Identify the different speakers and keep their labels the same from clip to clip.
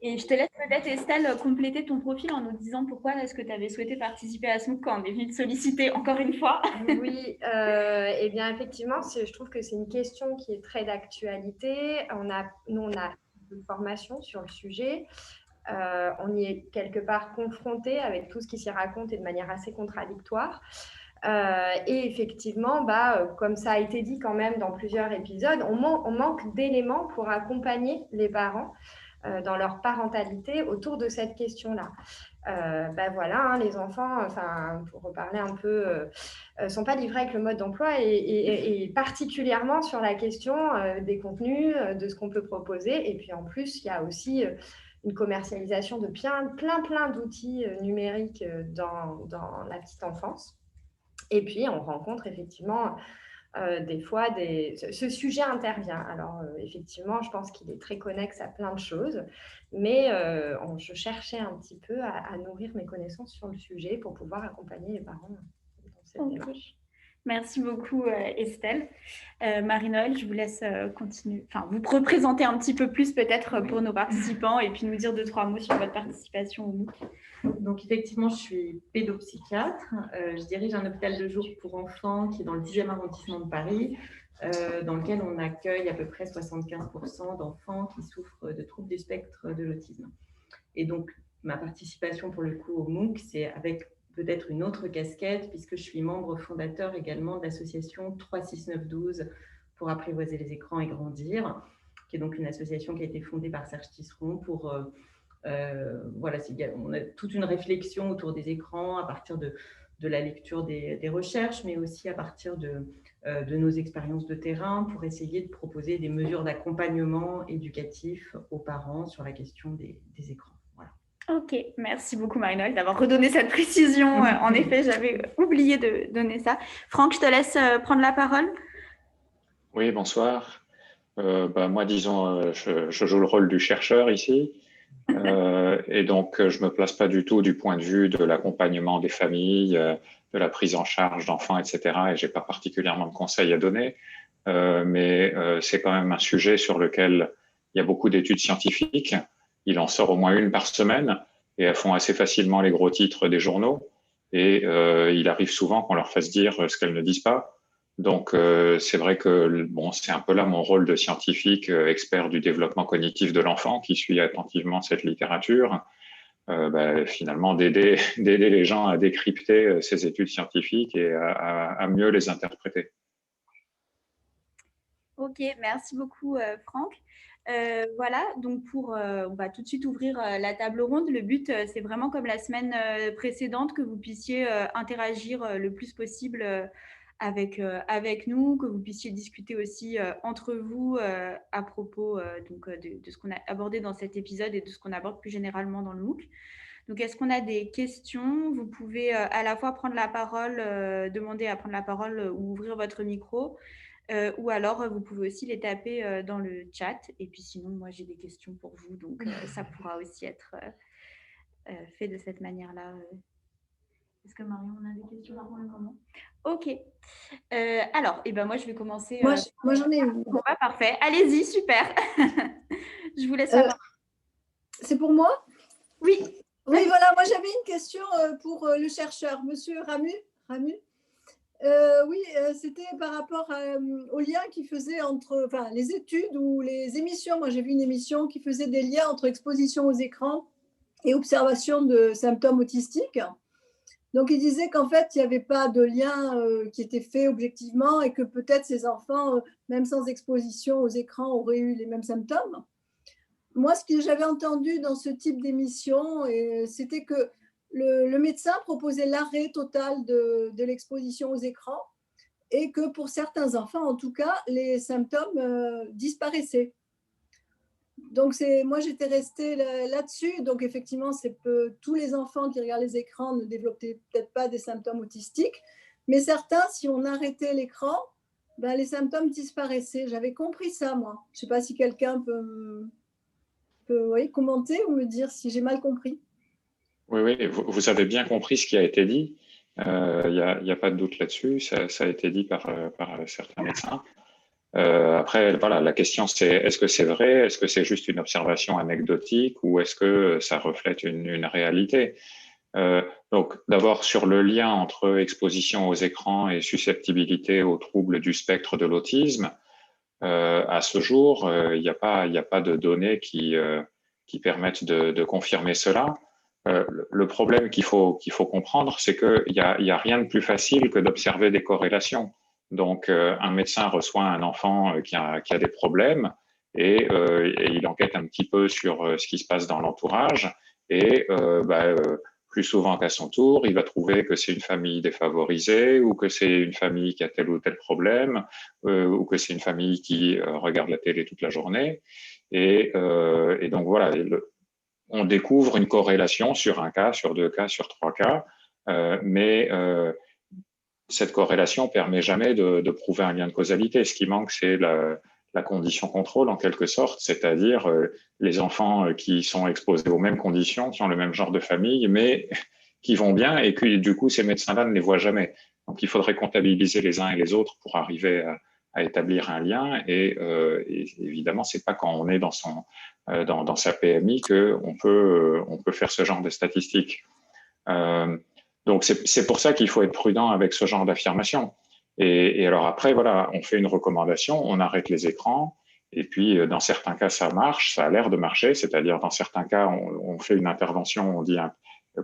Speaker 1: Et je te laisse peut-être, Estelle, compléter ton profil en nous disant pourquoi est-ce que tu avais souhaité participer à ce MOOC quand on est venu te solliciter encore une fois.
Speaker 2: Oui, eh bien effectivement, je trouve que c'est une question qui est très d'actualité. Nous, on a une formation sur le sujet. On y est quelque part confronté avec tout ce qui s'y raconte et de manière assez contradictoire. Et effectivement, comme ça a été dit quand même dans plusieurs épisodes, on manque d'éléments pour accompagner les parents dans leur parentalité autour de cette question-là. Voilà, les enfants, pour reparler un peu, sont pas livrés avec le mode d'emploi et particulièrement sur la question des contenus, de ce qu'on peut proposer. Et puis en plus, il y a aussi une commercialisation de plein d'outils numériques dans la petite enfance. Et puis, on rencontre effectivement des fois, ce sujet intervient. Alors, effectivement, je pense qu'il est très connexe à plein de choses, mais je cherchais un petit peu à nourrir mes connaissances sur le sujet pour pouvoir accompagner les parents dans cette démarche.
Speaker 1: Merci beaucoup, Estelle. Marie-Noëlle, je vous laisse continuer, vous représenter un petit peu plus peut-être pour nos participants et puis nous dire 2-3 mots sur votre participation au MOOC.
Speaker 3: Donc, effectivement, je suis pédopsychiatre. Je dirige un hôpital de jour pour enfants qui est dans le 10e arrondissement de Paris, dans lequel on accueille à peu près 75% d'enfants qui souffrent de troubles du spectre de l'autisme. Et donc, ma participation pour le coup au MOOC, c'est avec peut-être une autre casquette, puisque je suis membre fondateur également de l'association 36912 pour apprivoiser les écrans et grandir, qui est donc une association qui a été fondée par Serge Tisseron pour... on a toute une réflexion autour des écrans à partir de la lecture des recherches, mais aussi à partir de nos expériences de terrain pour essayer de proposer des mesures d'accompagnement éducatif aux parents sur la question des écrans. Voilà.
Speaker 1: Ok, merci beaucoup Marie-Noëlle d'avoir redonné cette précision. En effet, j'avais oublié de donner ça. Franck, je te laisse prendre la parole.
Speaker 4: Oui, bonsoir. Moi, disons, je joue le rôle du chercheur ici. Et donc, je me place pas du tout du point de vue de l'accompagnement des familles, de la prise en charge d'enfants, etc. Et j'ai pas particulièrement de conseils à donner. Mais c'est quand même un sujet sur lequel il y a beaucoup d'études scientifiques. Il en sort au moins une par semaine et elles font assez facilement les gros titres des journaux. Et il arrive souvent qu'on leur fasse dire ce qu'elles ne disent pas. Donc, c'est vrai que c'est un peu là mon rôle de scientifique, expert du développement cognitif de l'enfant, qui suit attentivement cette littérature, finalement d'aider les gens à décrypter ces études scientifiques et à mieux les interpréter.
Speaker 1: Ok, merci beaucoup Franck. Voilà, donc on va tout de suite ouvrir la table ronde. Le but, c'est vraiment comme la semaine précédente, que vous puissiez interagir le plus possible avec nous, que vous puissiez discuter aussi entre vous à propos de ce qu'on a abordé dans cet épisode et de ce qu'on aborde plus généralement dans le MOOC. Donc, est-ce qu'on a des questions? Vous pouvez à la fois prendre la parole, demander à prendre la parole ou ouvrir votre micro. Ou alors, vous pouvez aussi les taper dans le chat. Et puis sinon, moi, j'ai des questions pour vous. Donc, ça pourra aussi être fait de cette manière-là. Est-ce que Marion, on a des questions pour le moment? Ok. Alors, moi, je vais commencer.
Speaker 5: Moi, j'en ai une.
Speaker 1: Bon, parfait. Allez-y, super. Je vous laisse savoir.
Speaker 5: C'est pour moi?
Speaker 1: Oui.
Speaker 5: Oui, voilà. Moi, j'avais une question pour le chercheur, Monsieur Ramu. C'était par rapport au lien qu'il faisait entre les études ou les émissions. Moi, j'ai vu une émission qui faisait des liens entre exposition aux écrans et observation de symptômes autistiques. Donc, il disait qu'en fait, il n'y avait pas de lien qui était fait objectivement et que peut-être ces enfants, même sans exposition aux écrans, auraient eu les mêmes symptômes. Moi, ce que j'avais entendu dans ce type d'émission, c'était que le médecin proposait l'arrêt total de l'exposition aux écrans et que pour certains enfants, en tout cas, les symptômes disparaissaient. Donc, moi, j'étais restée là-dessus. Donc, effectivement, tous les enfants qui regardent les écrans ne développaient peut-être pas des symptômes autistiques, mais certains, si on arrêtait l'écran, les symptômes disparaissaient. J'avais compris ça, moi. Je ne sais pas si quelqu'un peut commenter ou me dire si j'ai mal compris.
Speaker 4: Oui, vous avez bien compris ce qui a été dit. Il n'y a pas de doute là-dessus. Ça a été dit par certains médecins. Après, voilà, la question c'est est-ce que c'est vrai, est-ce que c'est juste une observation anecdotique ou est-ce que ça reflète une réalité? Donc, d'abord sur le lien entre exposition aux écrans et susceptibilité aux troubles du spectre de l'autisme, à ce jour, il n'y a pas de données qui permettent de confirmer cela. Le problème qu'il faut comprendre, c'est qu'il y a rien de plus facile que d'observer des corrélations. Donc, un médecin reçoit un enfant qui a des problèmes et il enquête un petit peu sur ce qui se passe dans l'entourage et plus souvent qu'à son tour, il va trouver que c'est une famille défavorisée ou que c'est une famille qui a tel ou tel problème ou que c'est une famille qui regarde la télé toute la journée. Et donc voilà, on découvre une corrélation sur un cas, sur 2 cas, sur 3 cas, mais cette corrélation permet jamais de prouver un lien de causalité. Ce qui manque, c'est la condition contrôle en quelque sorte, c'est-à-dire les enfants qui sont exposés aux mêmes conditions, qui ont le même genre de famille, mais qui vont bien et que du coup ces médecins-là ne les voient jamais. Donc il faudrait comptabiliser les uns et les autres pour arriver à établir un lien et évidemment c'est pas quand on est dans sa PMI que on peut faire ce genre de statistiques. Donc c'est pour ça qu'il faut être prudent avec ce genre d'affirmation. Et alors après, voilà, on fait une recommandation, on arrête les écrans, et puis dans certains cas, ça marche, ça a l'air de marcher, c'est-à-dire dans certains cas, on fait une intervention, on dit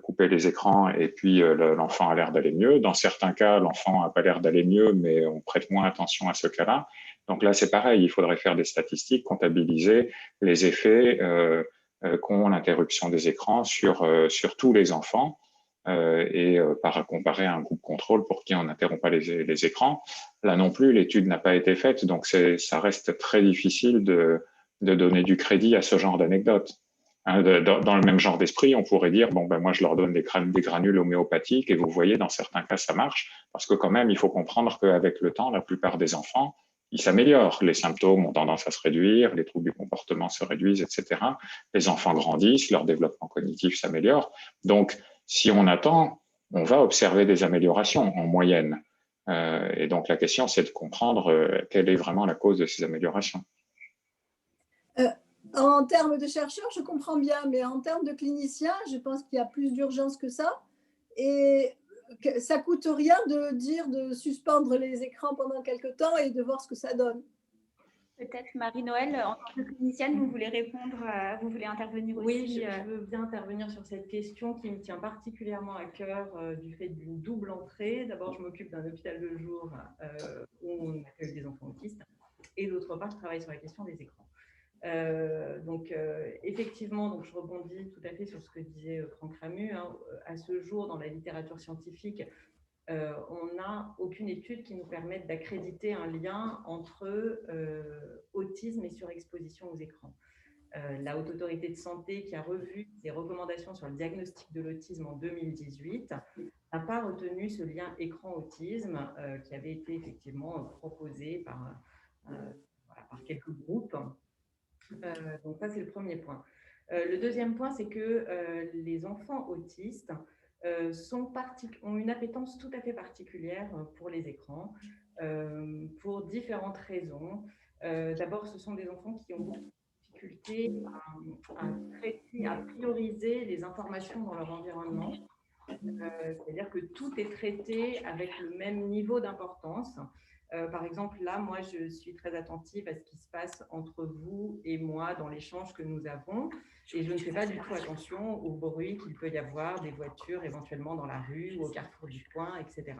Speaker 4: couper les écrans, et puis l'enfant a l'air d'aller mieux. Dans certains cas, l'enfant n'a pas l'air d'aller mieux, mais on prête moins attention à ce cas-là. Donc là, c'est pareil, il faudrait faire des statistiques, comptabiliser les effets qu'ont l'interruption des écrans sur tous les enfants. Par comparer à un groupe contrôle pour qui on n'interrompt pas les écrans. Là non plus, l'étude n'a pas été faite, donc ça reste très difficile de donner du crédit à ce genre d'anecdote. Hein, dans le même genre d'esprit, on pourrait dire, bon, ben moi je leur donne des granules homéopathiques et vous voyez, dans certains cas, ça marche, parce que quand même, il faut comprendre qu'avec le temps, la plupart des enfants, ils s'améliorent. Les symptômes ont tendance à se réduire, les troubles du comportement se réduisent, etc. Les enfants grandissent, leur développement cognitif s'améliore. Donc, si on attend, on va observer des améliorations en moyenne. Et donc, la question, c'est de comprendre quelle est vraiment la cause de ces améliorations.
Speaker 5: En termes de chercheurs, je comprends bien, mais en termes de cliniciens, je pense qu'il y a plus d'urgence que ça. Et ça ne coûte rien de dire de suspendre les écrans pendant quelques temps et de voir ce que ça donne.
Speaker 1: Peut-être Marie-Noël, en tant que clinicienne, vous voulez répondre, vous voulez intervenir aussi?
Speaker 3: Oui, je veux bien intervenir sur cette question qui me tient particulièrement à cœur du fait d'une double entrée. D'abord, je m'occupe d'un hôpital de jour où on accueille des enfants autistes et d'autre part, je travaille sur la question des écrans. Effectivement, donc je rebondis tout à fait sur ce que disait Franck Ramu. Hein, à ce jour, dans la littérature scientifique, on n'a aucune étude qui nous permette d'accréditer un lien entre autisme et surexposition aux écrans. La Haute Autorité de Santé, qui a revu ses recommandations sur le diagnostic de l'autisme en 2018, n'a pas retenu ce lien écran-autisme qui avait été effectivement proposé par quelques groupes. Donc ça, c'est le premier point. Le deuxième point, c'est que les enfants autistes ont une appétence tout à fait particulière pour les écrans, pour différentes raisons. D'abord, ce sont des enfants qui ont beaucoup de difficultés à prioriser les informations dans leur environnement. C'est-à-dire que tout est traité avec le même niveau d'importance. Par exemple, là, moi, je suis très attentive à ce qui se passe entre vous et moi dans l'échange que nous avons et je ne fais pas du tout attention au bruit qu'il peut y avoir des voitures éventuellement dans la rue ou au carrefour du coin, etc.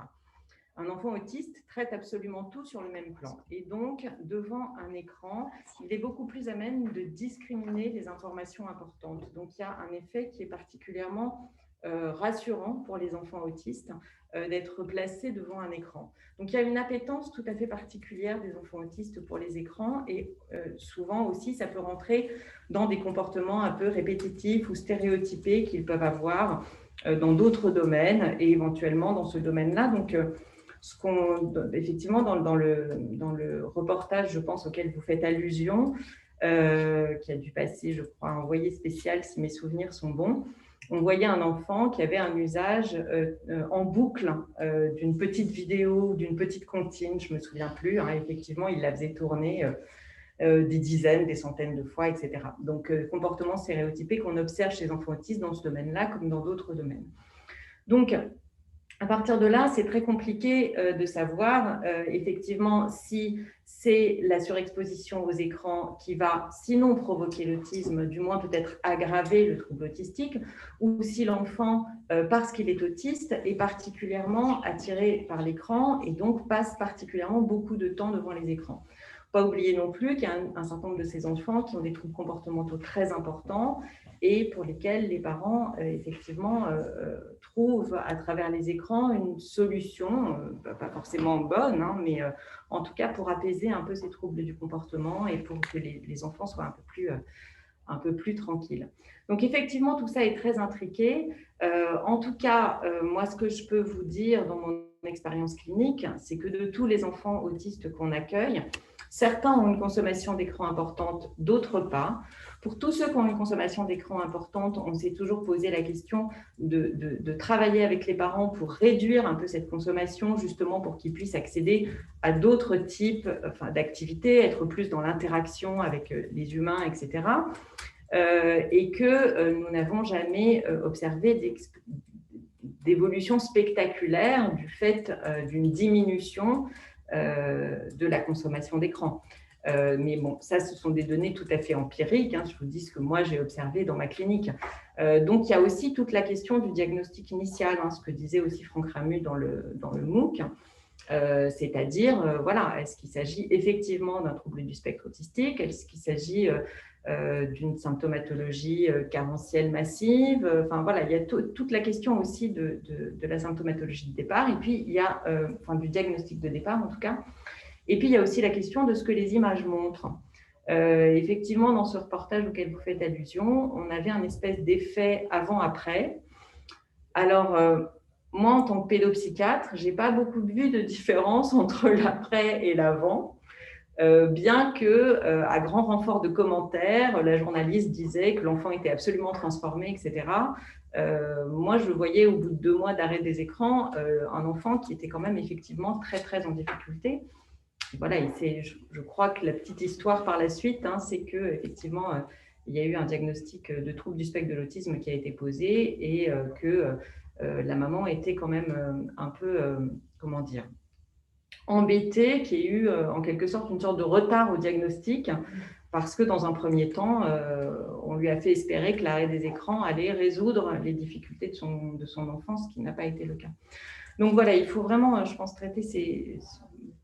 Speaker 3: Un enfant autiste traite absolument tout sur le même plan et donc, devant un écran, il est beaucoup plus à même de discriminer les informations importantes. Donc, il y a un effet qui est particulièrement rassurant pour les enfants autistes d'être placés devant un écran. Donc, il y a une appétence tout à fait particulière des enfants autistes pour les écrans et souvent aussi, ça peut rentrer dans des comportements un peu répétitifs ou stéréotypés qu'ils peuvent avoir dans d'autres domaines et éventuellement dans ce domaine-là. Donc, effectivement, dans le reportage, je pense, auquel vous faites allusion, qui a dû passer, je crois, un envoyé spécial, si mes souvenirs sont bons, on voyait un enfant qui avait un usage en boucle d'une petite vidéo, d'une petite comptine, je ne me souviens plus. Effectivement, il la faisait tourner des dizaines, des centaines de fois, etc. Donc, comportement stéréotypé qu'on observe chez les enfants autistes dans ce domaine-là comme dans d'autres domaines. Donc, à partir de là, c'est très compliqué de savoir effectivement si c'est la surexposition aux écrans qui va sinon provoquer l'autisme, du moins peut-être aggraver le trouble autistique, ou si l'enfant, parce qu'il est autiste, est particulièrement attiré par l'écran et donc passe particulièrement beaucoup de temps devant les écrans. Pas oublier non plus qu'il y a un certain nombre de ces enfants qui ont des troubles comportementaux très importants et pour lesquels les parents, effectivement, trouvent à travers les écrans une solution, pas forcément bonne, mais en tout cas pour apaiser un peu ces troubles du comportement et pour que les enfants soient un peu plus tranquilles. Donc effectivement, tout ça est très intriqué. En tout cas, moi, ce que je peux vous dire dans mon expérience clinique, c'est que de tous les enfants autistes qu'on accueille, certains ont une consommation d'écran importante, d'autres pas. Pour tous ceux qui ont une consommation d'écran importante, on s'est toujours posé la question de travailler avec les parents pour réduire un peu cette consommation, justement pour qu'ils puissent accéder à d'autres types d'activités, être plus dans l'interaction avec les humains, etc. Et que nous n'avons jamais observé d'évolution spectaculaire du fait d'une diminution de la consommation d'écran. Mais bon, ça, ce sont des données tout à fait empiriques. Je vous dis ce que moi, j'ai observé dans ma clinique. Donc, il y a aussi toute la question du diagnostic initial, ce que disait aussi Franck Ramu dans le MOOC. C'est-à-dire, voilà, est-ce qu'il s'agit effectivement d'un trouble du spectre autistique? Est-ce qu'il s'agit d'une symptomatologie carentielle massive? Enfin, voilà, il y a toute la question aussi de la symptomatologie de départ. Et puis, il y a du diagnostic de départ, en tout cas. Et puis, il y a aussi la question de ce que les images montrent. Effectivement, dans ce reportage auquel vous faites allusion, on avait un espèce d'effet avant-après. Alors, moi, en tant que pédopsychiatre, je n'ai pas beaucoup vu de différence entre l'après et l'avant, bien que, à grand renfort de commentaires, la journaliste disait que l'enfant était absolument transformé, etc. Moi, je voyais au bout de 2 mois d'arrêt des écrans un enfant qui était quand même effectivement très, très en difficulté. Voilà, je crois que la petite histoire par la suite, c'est qu'effectivement, il y a eu un diagnostic de trouble du spectre de l'autisme qui a été posé et que la maman était quand même un peu, comment dire, embêtée, qu'il y ait eu en quelque sorte une sorte de retard au diagnostic parce que dans un premier temps, on lui a fait espérer que l'arrêt des écrans allait résoudre les difficultés de son enfance, ce qui n'a pas été le cas. Donc voilà, il faut vraiment, je pense, traiter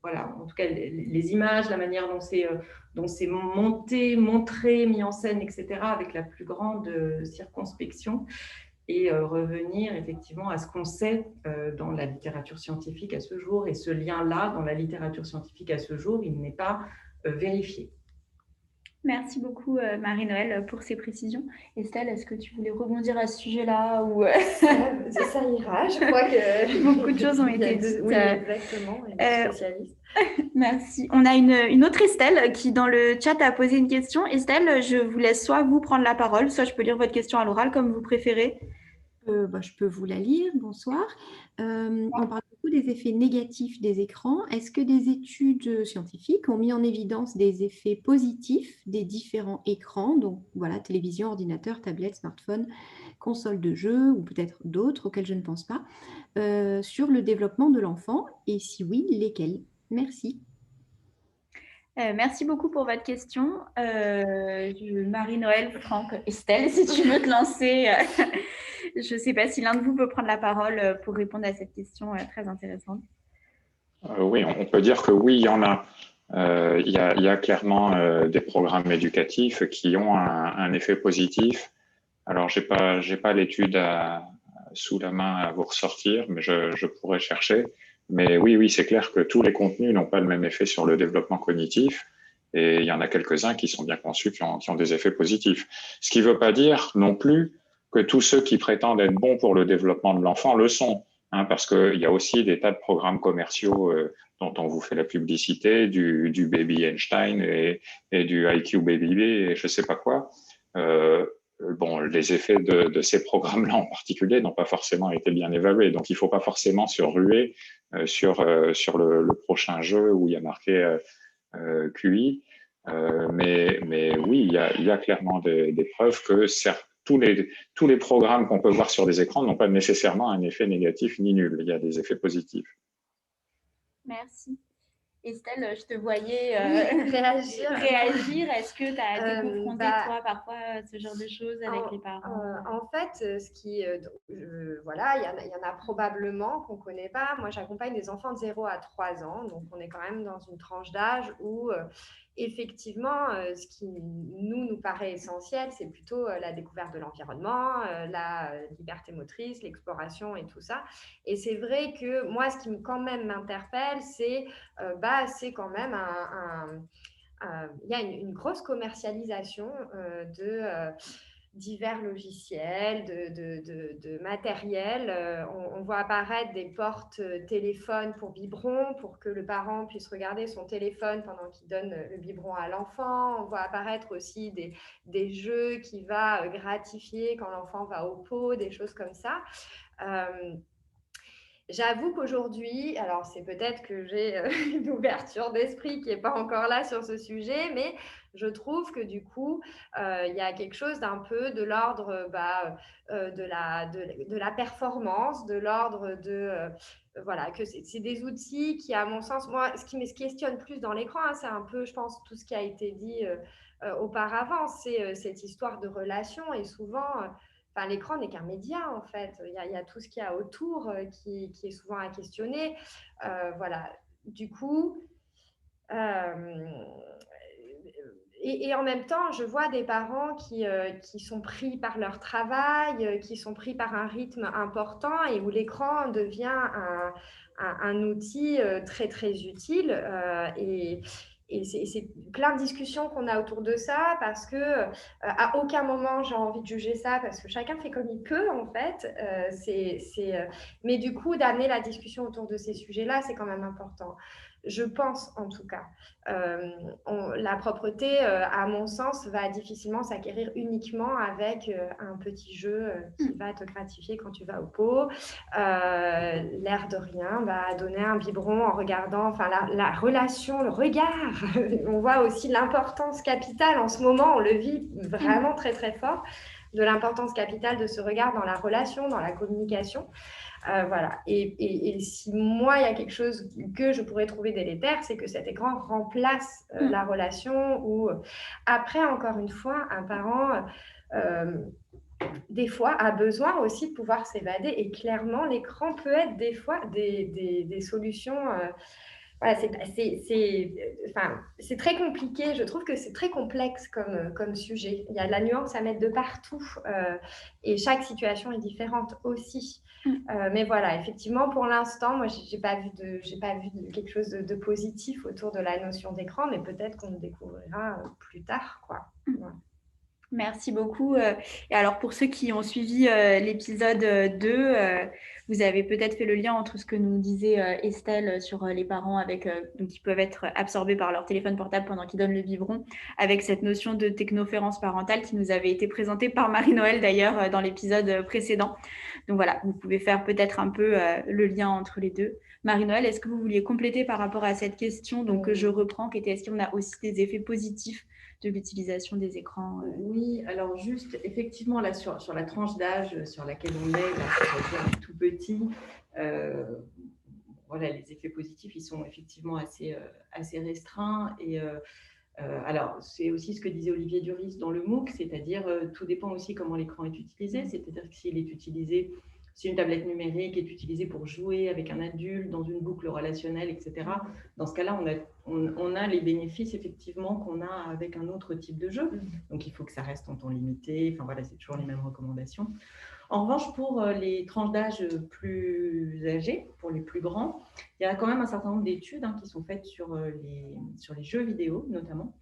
Speaker 3: voilà, en tout cas, les images, la manière dont c'est monté, montré, mis en scène, etc., avec la plus grande circonspection et revenir effectivement à ce qu'on sait dans la littérature scientifique à ce jour. Et ce lien-là, dans la littérature scientifique à ce jour, il n'est pas vérifié.
Speaker 1: Merci beaucoup, Marie-Noëlle, pour ces précisions. Estelle, est-ce que tu voulais rebondir à ce sujet-là ou...
Speaker 2: Ça ira, je crois que…
Speaker 1: Beaucoup de choses ont été dites.
Speaker 2: Oui, exactement, les spécialistes.
Speaker 1: Merci. On a une autre Estelle qui, dans le chat, a posé une question. Estelle, je vous laisse soit vous prendre la parole, soit je peux lire votre question à l'oral, comme vous préférez.
Speaker 6: Je peux vous la lire. Bonsoir. On parle beaucoup des effets négatifs des écrans. Est-ce que des études scientifiques ont mis en évidence des effets positifs des différents écrans, donc voilà, télévision, ordinateur, tablette, smartphone, console de jeu ou peut-être d'autres auxquels je ne pense pas, sur le développement de l'enfant? Et si oui, lesquels? Merci.
Speaker 1: Merci beaucoup pour votre question. Marie-Noëlle, Franck, Estelle, si tu veux te lancer. Je ne sais pas si l'un de vous peut prendre la parole pour répondre à cette question très intéressante.
Speaker 4: Oui, on peut dire que oui, il y en a. Il y a clairement des programmes éducatifs qui ont un effet positif. Alors, j'ai pas l'étude sous la main à vous ressortir, mais je pourrais chercher. Mais oui, c'est clair que tous les contenus n'ont pas le même effet sur le développement cognitif. Et il y en a quelques-uns qui sont bien conçus, qui ont des effets positifs. Ce qui ne veut pas dire non plus que tous ceux qui prétendent être bons pour le développement de l'enfant le sont. Parce qu'il y a aussi des tas de programmes commerciaux dont on vous fait la publicité, du Baby Einstein et du IQ Baby et je ne sais pas quoi. Bon, les effets de ces programmes-là en particulier n'ont pas forcément été bien évalués. Donc, il ne faut pas forcément se ruer sur le prochain jeu où il y a marqué QI. Mais oui, il y a clairement des preuves que certes, tous les programmes qu'on peut voir sur des écrans n'ont pas nécessairement un effet négatif ni nul. Il y a des effets positifs.
Speaker 1: Merci. Estelle, je te voyais
Speaker 2: réagir.
Speaker 1: Est-ce que tu as été confrontée, toi, parfois, à ce genre de choses avec les parents
Speaker 2: En fait, voilà, il y en a probablement qu'on ne connaît pas. Moi, j'accompagne des enfants de 0 à 3 ans, donc on est quand même dans une tranche d'âge où, effectivement, ce qui nous paraît essentiel, c'est plutôt la découverte de l'environnement, la liberté motrice, l'exploration et tout ça. Et c'est vrai que moi, ce qui quand même m'interpelle, c'est quand même il y a une grosse commercialisation de divers logiciels, de matériel. On voit apparaître des portes téléphones pour biberon pour que le parent puisse regarder son téléphone pendant qu'il donne le biberon à l'enfant. On voit apparaître aussi des jeux qui vont gratifier quand l'enfant va au pot, des choses comme ça. J'avoue qu'aujourd'hui, alors c'est peut-être que j'ai une ouverture d'esprit qui n'est pas encore là sur ce sujet, mais je trouve que du coup, il y a quelque chose d'un peu de l'ordre de la performance, de l'ordre voilà, que c'est des outils qui, à mon sens, moi, ce qui me questionne plus dans l'écran, c'est un peu, je pense, tout ce qui a été dit auparavant, c'est cette histoire de relation et souvent… Enfin, l'écran n'est qu'un média, en fait. Il y a tout ce qu'il y a autour qui est souvent à questionner. Voilà. Du coup, et en même temps, je vois des parents qui sont pris par leur travail, qui sont pris par un rythme important et où l'écran devient un outil très, très utile. Et c'est plein de discussions qu'on a autour de ça parce que à aucun moment j'ai envie de juger ça parce que chacun fait comme il peut en fait. Mais du coup, d'amener la discussion autour de ces sujets-là, c'est quand même important. Je pense en tout cas. La propreté, à mon sens, va difficilement s'acquérir uniquement avec un petit jeu qui va te gratifier quand tu vas au pot. L'air de rien, donner un biberon en regardant, enfin la relation, le regard. On voit aussi l'importance capitale en ce moment, on le vit vraiment très très fort, de l'importance capitale de ce regard dans la relation, dans la communication. Voilà. Et si moi, il y a quelque chose que je pourrais trouver délétère, c'est que cet écran remplace la relation ou après, encore une fois, un parent, des fois, a besoin aussi de pouvoir s'évader et clairement, l'écran peut être des fois des solutions… Voilà, c'est très compliqué. Je trouve que c'est très complexe comme sujet. Il y a de la nuance à mettre de partout et chaque situation est différente aussi. Mais voilà, effectivement, pour l'instant, moi, j'ai pas vu quelque chose de positif autour de la notion d'écran, mais peut-être qu'on le découvrira plus tard, quoi. Voilà.
Speaker 1: Merci beaucoup. Et alors, pour ceux qui ont suivi l'épisode 2, vous avez peut-être fait le lien entre ce que nous disait Estelle sur les parents donc, qui peuvent être absorbés par leur téléphone portable pendant qu'ils donnent le biberon, avec cette notion de technoférence parentale qui nous avait été présentée par Marie-Noël d'ailleurs dans l'épisode précédent. Donc voilà, vous pouvez faire peut-être un peu le lien entre les deux. Marie-Noël, est-ce que vous vouliez compléter par rapport à cette question donc, que je reprends, qui était est-ce qu'on a aussi des effets positifs de l'utilisation des écrans
Speaker 3: Oui, alors juste, effectivement, là, sur la tranche d'âge sur laquelle on est, là, c'est tout petit, voilà, les effets positifs, ils sont effectivement assez restreints. Et alors, c'est aussi ce que disait Olivier Duris dans le MOOC, c'est-à-dire tout dépend aussi comment l'écran est utilisé, c'est-à-dire que s'il est utilisé… Si une tablette numérique est utilisée pour jouer avec un adulte dans une boucle relationnelle, etc., dans ce cas-là, on a les bénéfices effectivement qu'on a avec un autre type de jeu. Donc, il faut que ça reste en temps limité. Enfin, voilà, c'est toujours les mêmes recommandations. En revanche, pour les tranches d'âge plus âgées, pour les plus grands, il y a quand même un certain nombre d'études qui sont faites sur les jeux vidéo, notamment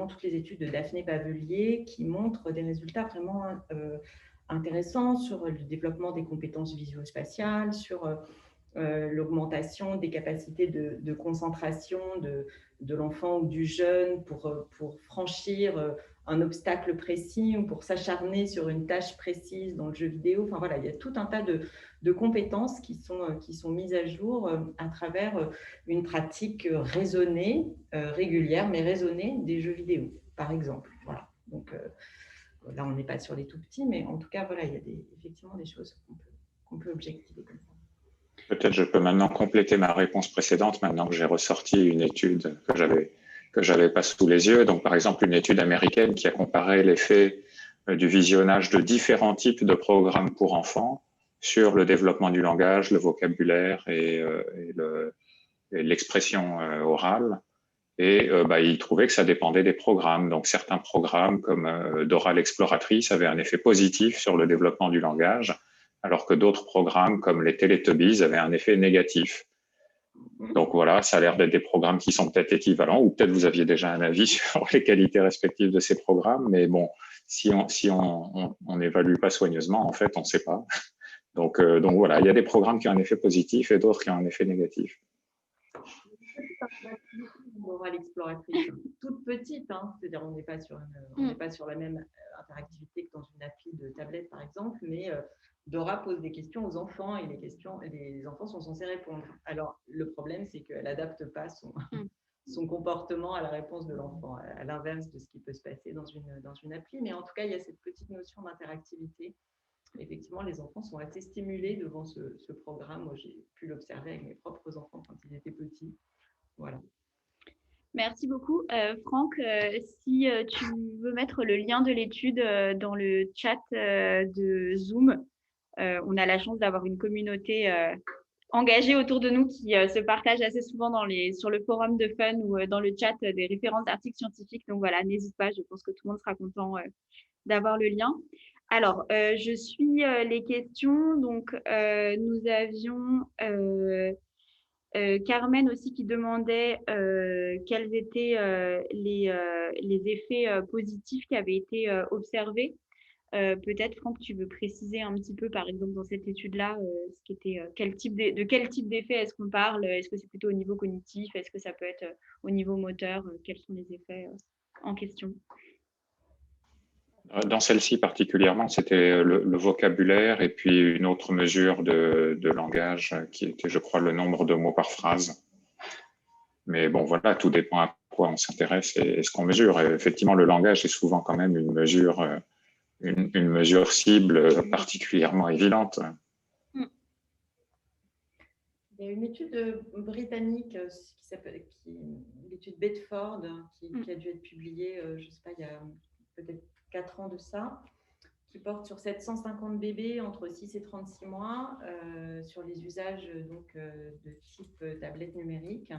Speaker 3: toutes les études de Daphné Bavelier qui montrent des résultats vraiment intéressant sur le développement des compétences visuospatiales, sur l'augmentation des capacités de concentration, de l'enfant ou du jeune pour franchir un obstacle précis ou pour s'acharner sur une tâche précise dans le jeu vidéo. Enfin voilà, il y a tout un tas de compétences qui sont mises à jour à travers une pratique raisonnée, régulière, mais raisonnée des jeux vidéo, par exemple. Voilà. Donc là, on n'est pas sur les tout petits, mais en tout cas, voilà, il y a effectivement des choses qu'on peut objectiver comme ça.
Speaker 4: Peut-être je peux maintenant compléter ma réponse précédente, maintenant que j'ai ressorti une étude que j'avais pas sous les yeux. Donc, par exemple, une étude américaine qui a comparé l'effet du visionnage de différents types de programmes pour enfants sur le développement du langage, le vocabulaire et l'expression orale. Et il trouvait que ça dépendait des programmes. Donc, certains programmes comme Dora l'exploratrice avaient un effet positif sur le développement du langage, alors que d'autres programmes comme les Teletubbies avaient un effet négatif. Donc voilà, ça a l'air d'être des programmes qui sont peut-être équivalents, ou peut-être vous aviez déjà un avis sur les qualités respectives de ces programmes, mais bon, si on n'évalue pas soigneusement, en fait, on ne sait pas. Donc voilà, il y a des programmes qui ont un effet positif et d'autres qui ont un effet négatif.
Speaker 3: Dora l'exploratrice, toute petite, hein, c'est-à-dire on n'est pas sur la même interactivité que dans une appli de tablette par exemple, mais Dora pose des questions aux enfants et les enfants sont censés répondre. Alors le problème c'est qu'elle n'adapte pas son comportement à la réponse de l'enfant, à l'inverse de ce qui peut se passer dans une appli, mais en tout cas il y a cette petite notion d'interactivité. Effectivement, les enfants sont assez stimulés devant ce programme. Moi j'ai pu l'observer avec mes propres enfants quand ils étaient petits. Voilà.
Speaker 1: Merci beaucoup. Franck, si tu veux mettre le lien de l'étude dans le chat de Zoom, on a la chance d'avoir une communauté engagée autour de nous qui se partage assez souvent sur le forum de Fun ou dans le chat des références d'articles scientifiques. Donc voilà, n'hésite pas, je pense que tout le monde sera content d'avoir le lien. Alors, je suis les questions. Donc, nous avions Carmen aussi qui demandait quels étaient les effets positifs qui avaient été observés. Peut-être, Franck, tu veux préciser un petit peu, par exemple, dans cette étude-là, ce qui était, de quel type d'effet est-ce qu'on parle? Est-ce que c'est plutôt au niveau cognitif? Est-ce que ça peut être au niveau moteur? Quels sont les effets en question?
Speaker 4: Dans celle-ci particulièrement, c'était le vocabulaire et puis une autre mesure de langage qui était, je crois, le nombre de mots par phrase. Mais bon, voilà, tout dépend à quoi on s'intéresse et ce qu'on mesure. Et effectivement, le langage est souvent quand même une mesure cible particulièrement évidente.
Speaker 3: Il y a une étude britannique qui s'appelle l'étude Bedford qui a dû être publiée, je ne sais pas, il y a peut-être 4 ans de ça, qui porte sur 750 bébés entre 6 et 36 mois sur les usages de type tablette numérique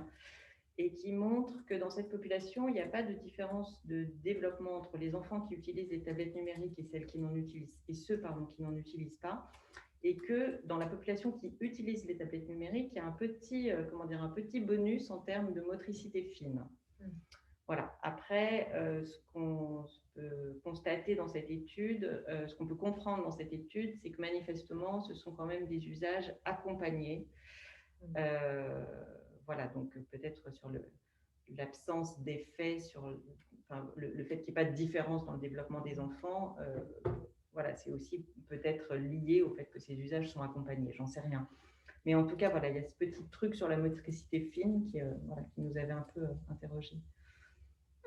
Speaker 3: et qui montre que dans cette population, il n'y a pas de différence de développement entre les enfants qui utilisent les tablettes numériques et ceux qui n'en utilisent pas. Et que dans la population qui utilise les tablettes numériques, il y a un petit bonus en termes de motricité fine. Voilà. Après, ce qu'on peut constater dans cette étude, ce qu'on peut comprendre dans cette étude, c'est que manifestement, ce sont quand même des usages accompagnés. Voilà, donc peut-être sur l'absence d'effet, le fait qu'il n'y ait pas de différence dans le développement des enfants, voilà, c'est aussi peut-être lié au fait que ces usages sont accompagnés, j'en sais rien. Mais en tout cas, voilà, il y a ce petit truc sur la motricité fine qui nous avait un peu interrogés.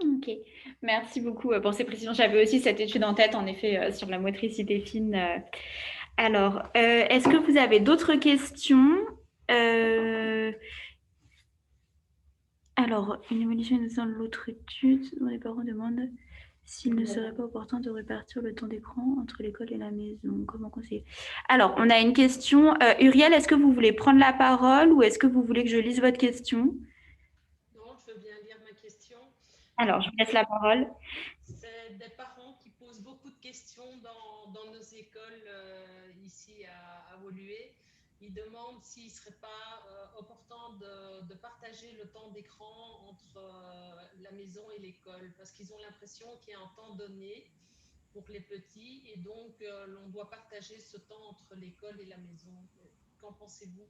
Speaker 1: Ok, merci beaucoup pour ces précisions. J'avais aussi cette étude en tête, en effet, sur la motricité fine. Alors, est-ce que vous avez d'autres questions? Alors, une évolution dans l'autre étude, où les parents demandent s'il ne serait pas opportun de répartir le temps d'écran entre l'école et la maison. Comment conseiller? Alors, on a une question. Uriel, est-ce que vous voulez prendre la parole ou est-ce que vous voulez que je lise votre question?
Speaker 7: Non, je veux bien lire ma question.
Speaker 1: Alors, je vous laisse la parole.
Speaker 7: C'est des parents qui posent beaucoup de questions dans nos écoles ici à Woluwe. Ils demandent s'il ne serait pas opportun de partager le temps d'écran entre la maison et l'école, parce qu'ils ont l'impression qu'il y a un temps donné pour les petits et donc l'on doit partager ce temps entre l'école et la maison. Qu'en pensez-vous?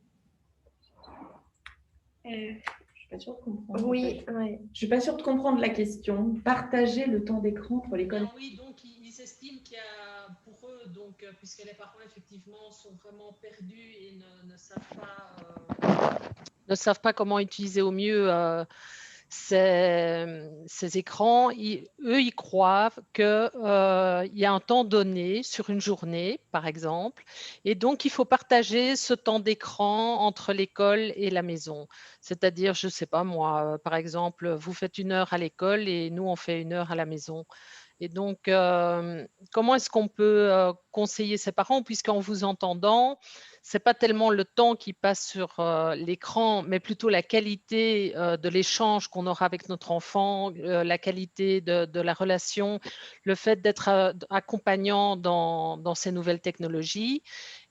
Speaker 1: Je
Speaker 3: Je suis pas sûre de comprendre.
Speaker 2: Oui,
Speaker 3: En fait.
Speaker 2: oui.
Speaker 3: Je suis pas sûre de comprendre la question. Partager le temps d'écran entre l'école.
Speaker 7: Oui, donc ils estiment qu'il y a pour eux, donc, puisque les parents effectivement sont vraiment perdus et ne savent pas comment utiliser au mieux ces écrans, eux, ils croient qu'il y a un temps donné sur une journée, par exemple, et donc il faut partager ce temps d'écran entre l'école et la maison. C'est-à-dire, je ne sais pas moi, par exemple, vous faites 1 heure à l'école et nous, on fait 1 heure à la maison. Et donc, comment est-ce qu'on peut conseiller ses parents, puisqu'en vous entendant, c'est pas tellement le temps qui passe sur l'écran, mais plutôt la qualité de l'échange qu'on aura avec notre enfant, la qualité de la relation, le fait d'être accompagnant dans ces nouvelles technologies.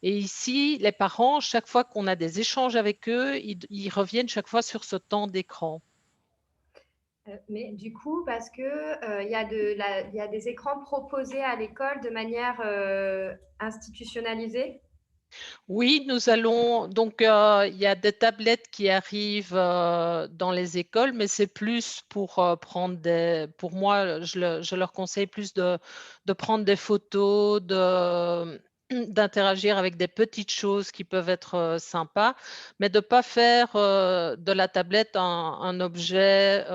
Speaker 7: Et ici, les parents, chaque fois qu'on a des échanges avec eux, ils reviennent chaque fois sur ce temps d'écran.
Speaker 2: Mais du coup, parce que il y a des écrans proposés à l'école de manière institutionnalisée.
Speaker 7: Oui, nous allons. Donc, il y a des tablettes qui arrivent dans les écoles, mais c'est plus pour prendre des. Pour moi, je leur conseille plus de prendre des photos, d'interagir avec des petites choses qui peuvent être sympas, mais de ne pas faire de la tablette un objet.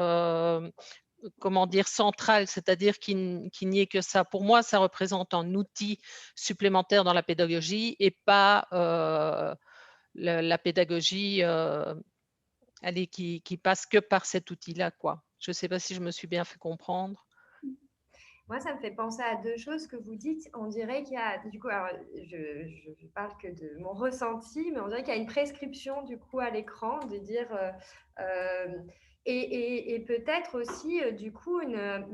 Speaker 7: Comment dire, central, c'est-à-dire qu'il n'y ait que ça. Pour moi, ça représente un outil supplémentaire dans la pédagogie et pas la pédagogie qui passe que par cet outil-là, quoi. Je ne sais pas si je me suis bien fait comprendre.
Speaker 2: Moi, ça me fait penser à 2 choses que vous dites. On dirait qu'il y a, du coup, alors, je parle que de mon ressenti, mais on dirait qu'il y a une prescription, du coup, à l'écran, de dire, et peut-être aussi, du coup, un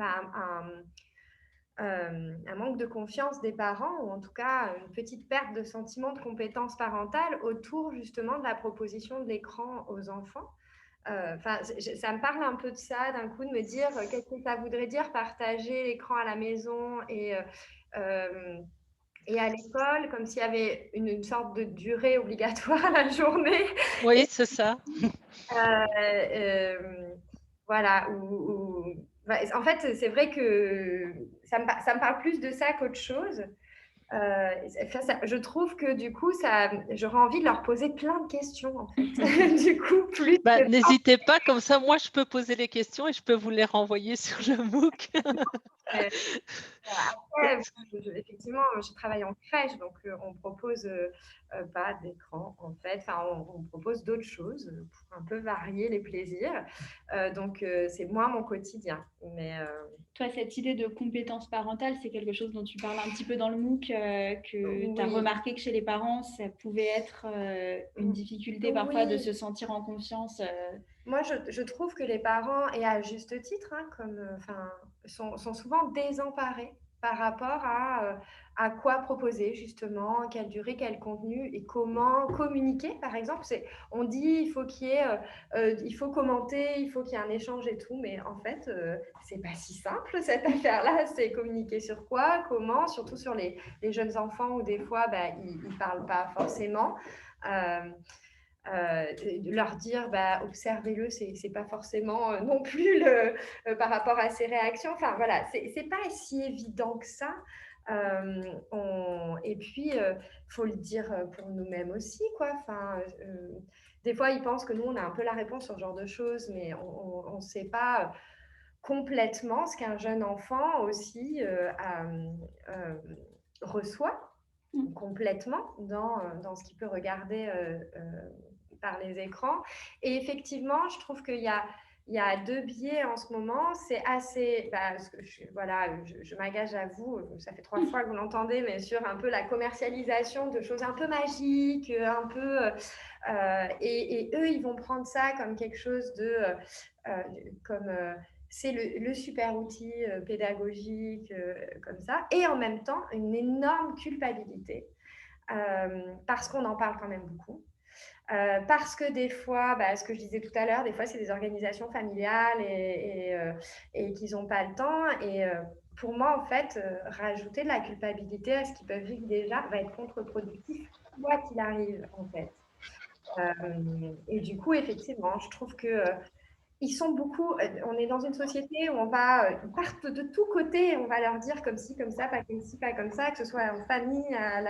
Speaker 2: manque de confiance des parents, ou en tout cas, une petite perte de sentiment de compétence parentale autour, justement, de la proposition de l'écran aux enfants. Ça me parle un peu de ça, d'un coup, de me dire qu'est-ce que ça voudrait dire partager l'écran à la maison et à l'école, comme s'il y avait une sorte de durée obligatoire à la journée.
Speaker 7: Oui, c'est ça.
Speaker 2: Voilà. En fait, c'est vrai que ça me parle plus de ça qu'autre chose. Je trouve que du coup, j'aurais envie de leur poser plein de questions, en fait. Du coup, plus que...
Speaker 7: N'hésitez pas, comme ça, moi, je peux poser les questions et je peux vous les renvoyer sur le MOOC.
Speaker 2: Après, effectivement, je travaille en crèche, donc on propose pas d'écran, en fait. Enfin, on propose d'autres choses pour un peu varier les plaisirs. Donc, c'est moins mon quotidien. Mais,
Speaker 1: Toi, cette idée de compétence parentale, c'est quelque chose dont tu parles un petit peu dans le MOOC, que tu as remarqué que chez les parents, ça pouvait être une difficulté parfois de se sentir en confiance.
Speaker 2: Moi, je trouve que les parents, et à juste titre, sont souvent désemparés par rapport à quoi proposer, justement, quelle durée, quel contenu et comment communiquer, par exemple. On dit il faut commenter, il faut qu'il y ait un échange et tout, mais en fait, c'est pas si simple, cette affaire-là. C'est communiquer sur quoi, comment, surtout sur les jeunes enfants où des fois, ils parlent pas forcément. Leur dire observez-le, c'est pas forcément non plus par rapport à ses réactions. Enfin voilà, c'est pas si évident que ça. Et puis faut le dire pour nous-mêmes aussi, quoi. Des fois ils pensent que nous on a un peu la réponse sur ce genre de choses, mais on sait pas complètement ce qu'un jeune enfant aussi reçoit complètement dans ce qu'il peut regarder par les écrans. Et effectivement, je trouve qu'il y a 2 biais en ce moment. C'est assez... je m'engage à vous, ça fait 3 fois que vous l'entendez, mais sur un peu la commercialisation de choses un peu magiques, un peu... et eux, ils vont prendre ça comme quelque chose de... c'est le super outil pédagogique comme ça. Et en même temps, une énorme culpabilité parce qu'on en parle quand même beaucoup. Parce que des fois, ce que je disais tout à l'heure, des fois, c'est des organisations familiales et qu'ils n'ont pas le temps. Et pour moi, en fait, rajouter de la culpabilité à ce qu'ils peuvent vivre déjà va être contre-productif, quoi qu'il arrive, en fait. Et du coup, effectivement, je trouve que ils sont beaucoup, on est dans une société où ils partent de tous côtés, on va leur dire comme ci, comme ça, pas comme ci, pas comme ça, que ce soit en famille, à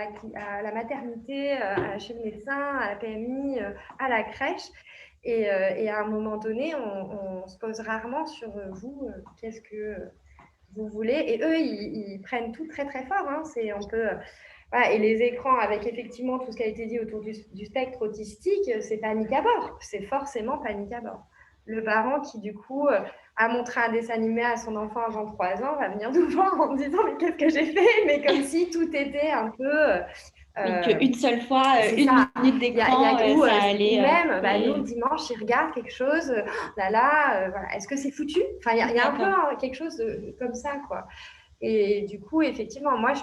Speaker 2: la maternité, chez le médecin, à la PMI, à la crèche. Et à un moment donné, on se pose rarement sur vous, qu'est-ce que vous voulez. Et eux, ils prennent tout très, très fort. Hein. Voilà, et les écrans, avec effectivement tout ce qui a été dit autour du spectre autistique, c'est panique à bord. C'est forcément panique à bord. Le parent qui, du coup, a montré un dessin animé à son enfant avant 3 ans va venir nous voir en disant « Mais qu'est-ce que j'ai fait ?» Mais comme si tout était un peu…
Speaker 1: une seule fois, une minute d'écran, ça allait…
Speaker 2: Nous, le dimanche, ils regardent quelque chose, voilà. Est-ce que c'est foutu ? Enfin, il y a un peu quelque chose comme ça, quoi. Et du coup, effectivement, moi,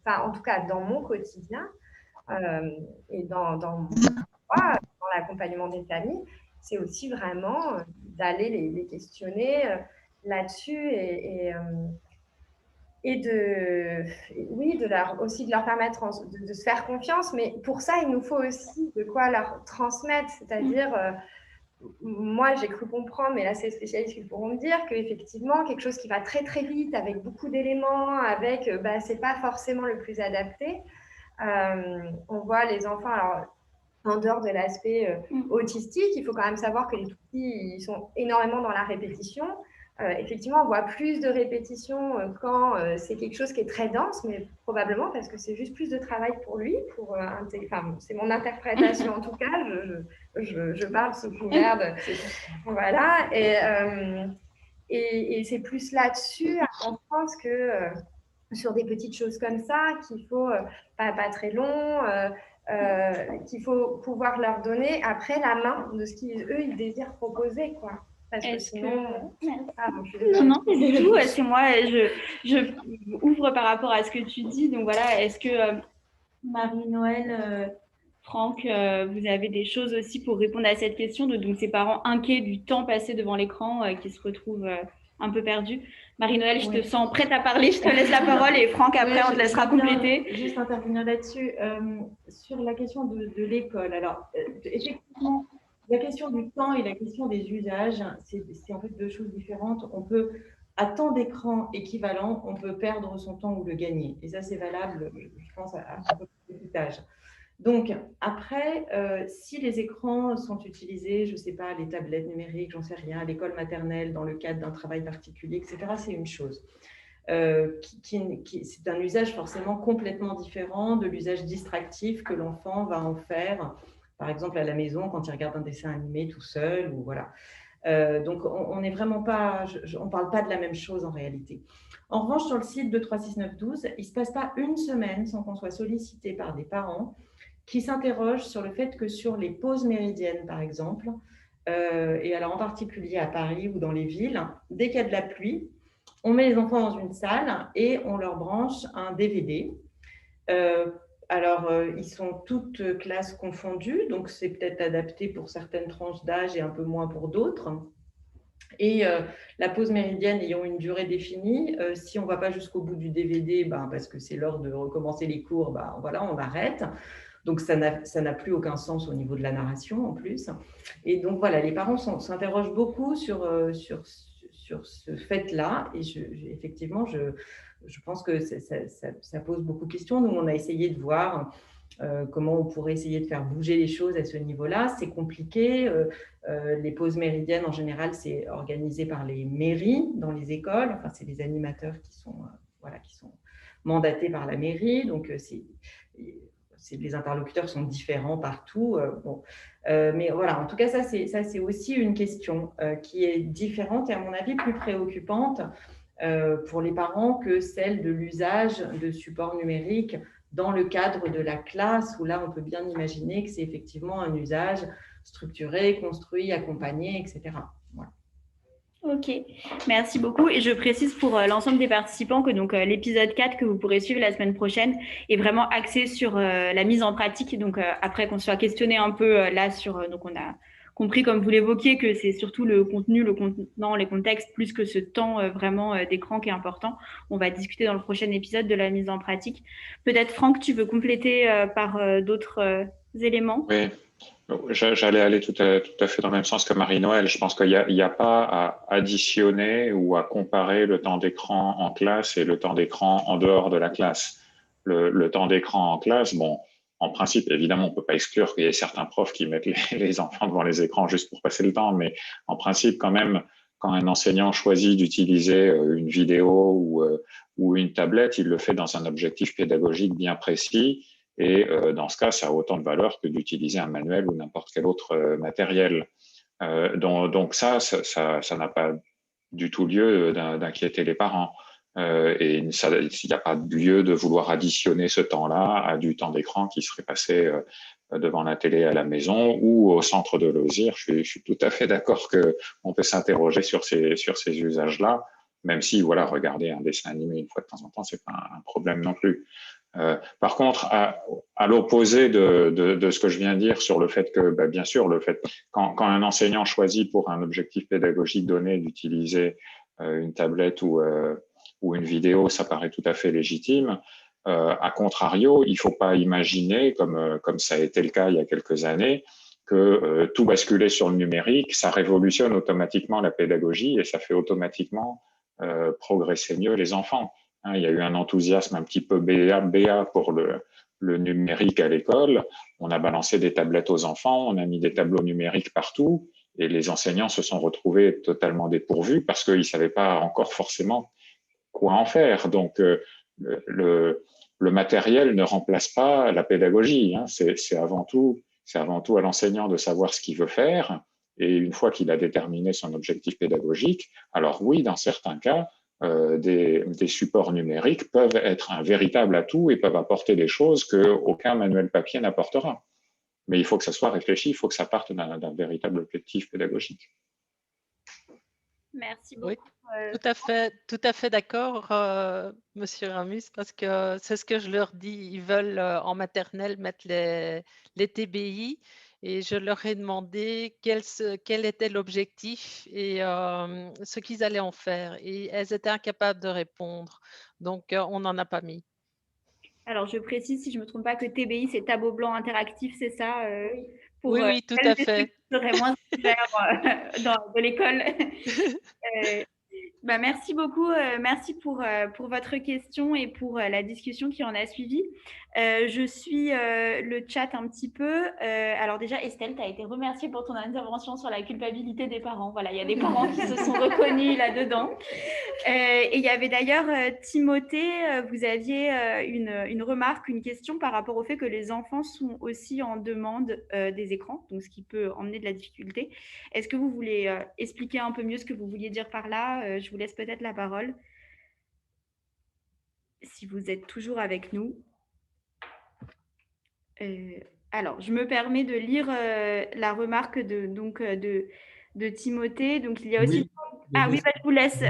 Speaker 2: en tout cas, dans mon quotidien et dans l'accompagnement des familles, c'est aussi vraiment d'aller les questionner là-dessus aussi de leur permettre de se faire confiance. Mais pour ça, il nous faut aussi de quoi leur transmettre. C'est-à-dire, moi, j'ai cru comprendre, mais là, c'est les spécialistes qui pourront me dire qu'effectivement, quelque chose qui va très, très vite, avec beaucoup d'éléments, c'est pas forcément le plus adapté. On voit les enfants… Alors, en dehors de l'aspect autistique, il faut quand même savoir que les tout petits, ils sont énormément dans la répétition. Effectivement, on voit plus de répétitions quand c'est quelque chose qui est très dense, mais probablement parce que c'est juste plus de travail pour lui. C'est mon interprétation en tout cas. Je parle sous couvert de… Voilà. Et c'est plus là-dessus, en France, que sur des petites choses comme ça, qu'il faut pas très long… qu'il faut pouvoir leur donner après la main de ce qu'eux, ils désirent proposer, quoi. Parce que sinon…
Speaker 1: Non, pas du tout. C'est moi, je ouvre par rapport à ce que tu dis. Donc voilà, est-ce que Marie-Noël, Franck, vous avez des choses aussi pour répondre à cette question de donc ces parents inquiets du temps passé devant l'écran qui se retrouvent un peu perdus. Marie-Noël, je te sens prête à parler, je te laisse la parole et Franck, après, on te laissera compléter.
Speaker 3: Juste intervenir là-dessus. Sur la question de l'école, alors, effectivement, la question du temps et la question des usages, c'est en fait deux choses différentes. On peut, à temps d'écran équivalent, on peut perdre son temps ou le gagner. Et ça, c'est valable, je pense, à peu près tout âge. Donc, après, si les écrans sont utilisés, je ne sais pas, les tablettes numériques, j'en sais rien, à l'école maternelle, dans le cadre d'un travail particulier, etc., c'est une chose. C'est un usage forcément complètement différent de l'usage distractif que l'enfant va en faire, par exemple à la maison, quand il regarde un dessin animé tout seul, ou voilà. Donc, on n'est vraiment pas, on ne parle pas de la même chose en réalité. En revanche, sur le site de 36912, il ne se passe pas une semaine sans qu'on soit sollicité par des parents qui s'interrogent sur le fait que sur les pauses méridiennes, par exemple, et alors en particulier à Paris ou dans les villes, dès qu'il y a de la pluie, on met les enfants dans une salle et on leur branche un DVD. Ils sont toutes classes confondues, donc c'est peut-être adapté pour certaines tranches d'âge et un peu moins pour d'autres. Et la pause méridienne ayant une durée définie, si on ne va pas jusqu'au bout du DVD, parce que c'est l'heure de recommencer les cours, voilà, on arrête. Donc, ça n'a plus aucun sens au niveau de la narration en plus. Et donc, voilà, les parents s'interrogent beaucoup sur ce fait-là. Et effectivement, je pense que ça pose beaucoup de questions. Nous, on a essayé de voir comment on pourrait essayer de faire bouger les choses à ce niveau-là. C'est compliqué. Les pauses méridiennes, en général, c'est organisé par les mairies dans les écoles. Enfin, c'est les animateurs qui sont mandatés par la mairie. Donc, les interlocuteurs sont différents partout. Mais voilà, en tout cas, ça, c'est aussi une question qui est différente et, à mon avis, plus préoccupante pour les parents que celle de l'usage de supports numériques dans le cadre de la classe, où là, on peut bien imaginer que c'est effectivement un usage structuré, construit, accompagné, etc. Voilà.
Speaker 1: Ok, merci beaucoup. Et je précise pour l'ensemble des participants que donc l'épisode 4 que vous pourrez suivre la semaine prochaine est vraiment axé sur la mise en pratique. Donc après qu'on soit questionné un peu là sur… donc on a compris, comme vous l'évoquiez, que c'est surtout le contenu, le contenant, les contextes, plus que ce temps vraiment d'écran qui est important. On va discuter dans le prochain épisode de la mise en pratique. Peut-être, Franck, tu veux compléter par d'autres éléments ?
Speaker 4: Oui, J'allais aller tout à fait dans le même sens que Marie-Noël. Je pense qu'il n'y a pas à additionner ou à comparer le temps d'écran en classe et le temps d'écran en dehors de la classe. Le temps d'écran en classe, bon, en principe, évidemment, on ne peut pas exclure qu'il y ait certains profs qui mettent les enfants devant les écrans juste pour passer le temps, mais en principe, quand même, quand un enseignant choisit d'utiliser une vidéo ou une tablette, il le fait dans un objectif pédagogique bien précis. Et dans ce cas, ça a autant de valeur que d'utiliser un manuel ou n'importe quel autre matériel. Donc ça n'a pas du tout lieu d'inquiéter les parents. Et il n'y a pas de lieu de vouloir additionner ce temps-là à du temps d'écran qui serait passé devant la télé à la maison ou au centre de loisirs. Je suis tout à fait d'accord qu'on peut s'interroger sur ces usages-là, même si voilà, regarder un dessin animé une fois de temps en temps, c'est pas un problème non plus. Par contre, à l'opposé de ce que je viens de dire sur le fait que, bien sûr, le fait quand un enseignant choisit pour un objectif pédagogique donné d'utiliser une tablette ou une vidéo, ça paraît tout à fait légitime. À contrario, il ne faut pas imaginer, comme ça a été le cas il y a quelques années, que tout basculer sur le numérique, ça révolutionne automatiquement la pédagogie et ça fait automatiquement progresser mieux les enfants. Il y a eu un enthousiasme un petit peu béat pour le numérique à l'école. On a balancé des tablettes aux enfants, on a mis des tableaux numériques partout et les enseignants se sont retrouvés totalement dépourvus parce qu'ils ne savaient pas encore forcément quoi en faire. Donc, le matériel ne remplace pas la pédagogie. C'est avant tout à l'enseignant de savoir ce qu'il veut faire. Et une fois qu'il a déterminé son objectif pédagogique, alors oui, dans certains cas, des supports numériques peuvent être un véritable atout et peuvent apporter des choses qu'aucun manuel papier n'apportera. Mais il faut que ça soit réfléchi, il faut que ça parte d'un véritable objectif pédagogique.
Speaker 1: Merci beaucoup.
Speaker 7: Oui, tout à fait d'accord, Monsieur Ramus, parce que c'est ce que je leur dis. Ils veulent en maternelle mettre les TBI et je leur ai demandé quel était l'objectif et ce qu'ils allaient en faire. Et elles étaient incapables de répondre. Donc, on n'en a pas mis.
Speaker 1: Alors, je précise, si je ne me trompe pas, que TBI, c'est tableau blanc interactif, c'est ça pour
Speaker 7: Oui, tout à
Speaker 1: celles et ceux
Speaker 7: fait.
Speaker 1: qui seraient moins scolaires de l'école. Merci beaucoup. Merci pour votre question et pour la discussion qui en a suivi. Je suis le chat un petit peu. Alors déjà, Estelle, tu as été remerciée pour ton intervention sur la culpabilité des parents. Voilà, il y a des parents qui se sont reconnus là-dedans. Et il y avait d'ailleurs Timothée, vous aviez une remarque, une question par rapport au fait que les enfants sont aussi en demande des écrans, donc ce qui peut emmener de la difficulté. Est-ce que vous voulez expliquer un peu mieux ce que vous vouliez dire par là? Je vous laisse peut-être la parole. Si vous êtes toujours avec nous. Alors, je me permets de lire la remarque de Timothée. Donc, il y a aussi...
Speaker 8: Oui,
Speaker 1: Ah oui, je vous laisse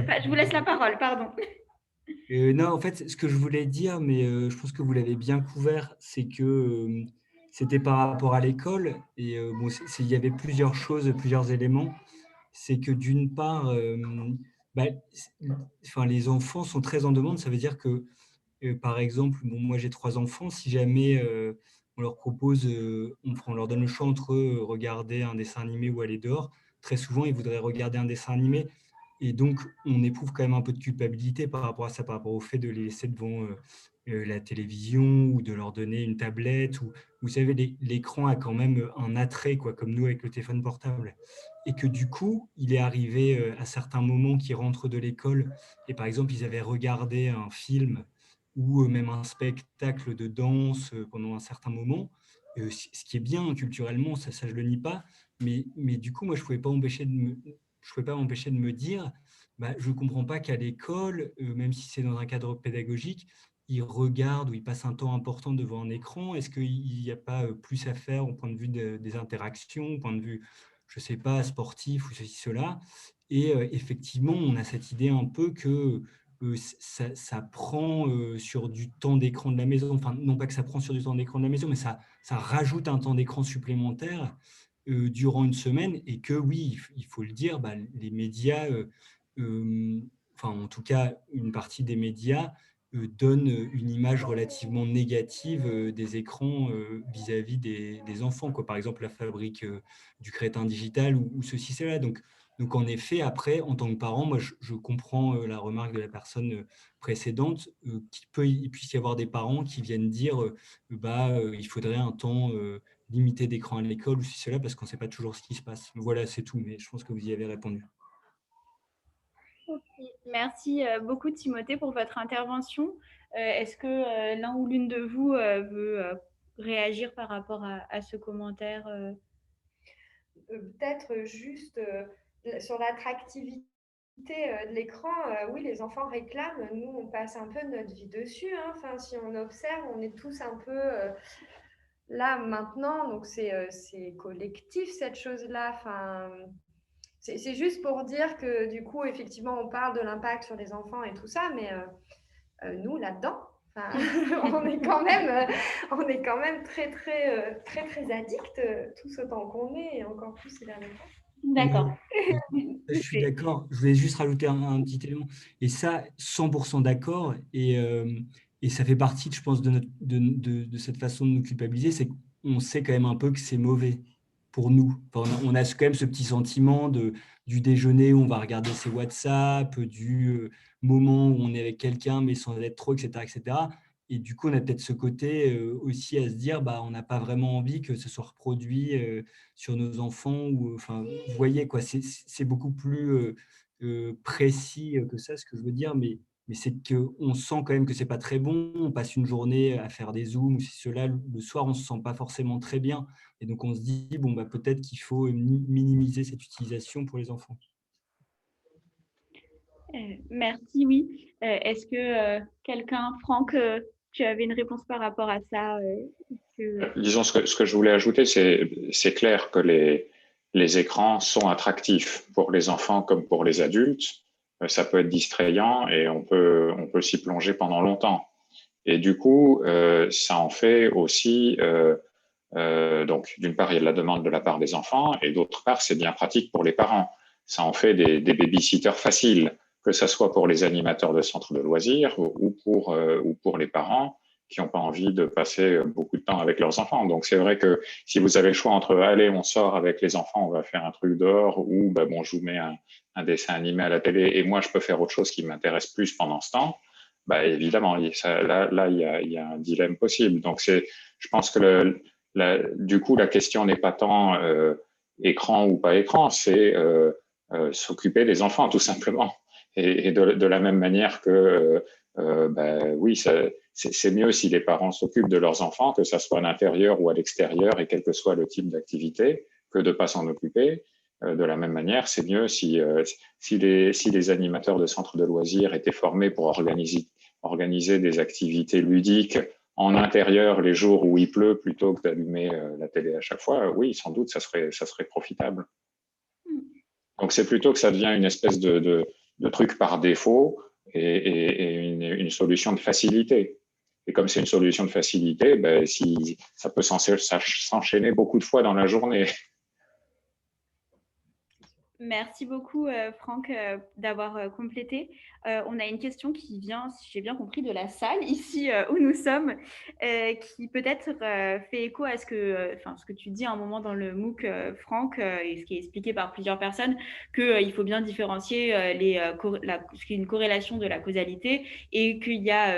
Speaker 1: la parole, pardon.
Speaker 8: non, en fait, ce que je voulais dire, mais je pense que vous l'avez bien couvert, c'est que c'était par rapport à l'école. Et bon, il y avait plusieurs choses, plusieurs éléments. C'est que d'une part, les enfants sont très en demande. Ça veut dire que, par exemple, bon, moi j'ai 3 enfants. Si jamais on leur propose, on leur donne le choix entre regarder un dessin animé ou aller dehors, très souvent ils voudraient regarder un dessin animé. Et donc, on éprouve quand même un peu de culpabilité par rapport à ça, par rapport au fait de les laisser devant la télévision ou de leur donner une tablette. Ou, vous savez, l'écran a quand même un attrait, quoi, comme nous avec le téléphone portable. Et que du coup, il est arrivé à certains moments qu'ils rentrent de l'école et par exemple, ils avaient regardé un film ou même un spectacle de danse pendant un certain moment, ce qui est bien culturellement, ça je ne le nie pas, mais du coup, moi, je ne pouvais pas m'empêcher de me dire, je ne comprends pas qu'à l'école, même si c'est dans un cadre pédagogique, ils regardent ou ils passent un temps important devant un écran. Est-ce qu'il n'y a pas plus à faire au point de vue des interactions, au point de vue, je ne sais pas, sportif ou ceci, cela. Et effectivement, on a cette idée un peu que ça prend sur du temps d'écran de la maison. Enfin, non pas que ça prend sur du temps d'écran de la maison, mais ça rajoute un temps d'écran supplémentaire durant une semaine, et que oui, il faut le dire, les médias, enfin en tout cas une partie des médias, donne une image relativement négative des écrans vis-à-vis des enfants, quoi. Par exemple, la fabrique du crétin digital ou ceci, cela. Donc, en effet, après, en tant que parent, moi, je comprends la remarque de la personne précédente, il puisse y avoir des parents qui viennent dire il faudrait un temps limité d'écran à l'école ou ceci, cela, parce qu'on ne sait pas toujours ce qui se passe. Voilà, c'est tout, mais je pense que vous y avez répondu.
Speaker 1: Merci beaucoup Timothée pour votre intervention. Est-ce que l'un ou l'une de vous veut réagir par rapport à ce commentaire
Speaker 2: Peut-être juste sur l'attractivité de l'écran, oui, les enfants réclament. Nous, on passe un peu notre vie dessus. Hein. Enfin, si on observe, on est tous un peu là maintenant. Donc, c'est collectif cette chose-là. Enfin, c'est juste pour dire que du coup, effectivement, on parle de l'impact sur les enfants et tout ça, mais nous, là-dedans, enfin, on est quand même très, très, très, très addicts, tous autant qu'on est, et encore plus ces derniers temps.
Speaker 1: D'accord.
Speaker 8: Je suis d'accord. Je voulais juste rajouter un petit élément. Et ça, 100% d'accord. Et ça fait partie, je pense, de cette façon de nous culpabiliser. C'est qu'on sait quand même un peu que c'est mauvais pour nous. Enfin, on a quand même ce petit sentiment du déjeuner où on va regarder ses WhatsApp, du moment où on est avec quelqu'un, mais sans être trop, etc., etc. Et du coup, on a peut-être ce côté aussi à se dire, on n'a pas vraiment envie que ce soit reproduit sur nos enfants. Enfin, vous voyez, quoi, c'est beaucoup plus précis que ça, ce que je veux dire, mais c'est qu'on sent quand même que c'est pas très bon. On passe une journée à faire des zooms ou cela. Le soir, on se sent pas forcément très bien. Et donc, on se dit, peut-être qu'il faut minimiser cette utilisation pour les enfants.
Speaker 1: Merci, oui. Est-ce que quelqu'un, Franck, tu avais une réponse par rapport à ça
Speaker 4: Disons, ce que je voulais ajouter, c'est clair que les écrans sont attractifs pour les enfants comme pour les adultes. Ça peut être distrayant et on peut s'y plonger pendant longtemps. Et du coup, ça en fait aussi, donc d'une part, il y a de la demande de la part des enfants et d'autre part, c'est bien pratique pour les parents. Ça en fait des babysitters faciles, que ce soit pour les animateurs de centres de loisirs ou pour les parents qui n'ont pas envie de passer beaucoup de temps avec leurs enfants. Donc, c'est vrai que si vous avez le choix entre allez, on sort avec les enfants, on va faire un truc dehors, ou je vous mets un dessin animé à la télé et moi, je peux faire autre chose qui m'intéresse plus pendant ce temps, évidemment, là, il y a un dilemme possible. Donc, je pense que du coup, la question n'est pas tant écran ou pas écran, c'est s'occuper des enfants, tout simplement. Et de la même manière que, oui, c'est mieux si les parents s'occupent de leurs enfants, que ça soit à l'intérieur ou à l'extérieur, et quel que soit le type d'activité, que de ne pas s'en occuper. De la même manière, c'est mieux si les animateurs de centres de loisirs étaient formés pour organiser des activités ludiques en intérieur les jours où il pleut plutôt que d'allumer la télé à chaque fois. Oui, sans doute, ça serait profitable. Donc, c'est plutôt que ça devient une espèce de truc par défaut et une solution de facilité. Et comme c'est une solution de facilité, si ça peut s'enchaîner beaucoup de fois dans la journée.
Speaker 1: Merci beaucoup, Franck, d'avoir complété. On a une question qui vient, si j'ai bien compris, de la salle, ici où nous sommes, qui peut-être fait écho à ce que tu dis à un moment dans le MOOC, Franck, et ce qui est expliqué par plusieurs personnes, qu'il faut bien différencier ce qui est une corrélation de la causalité et qu'il y a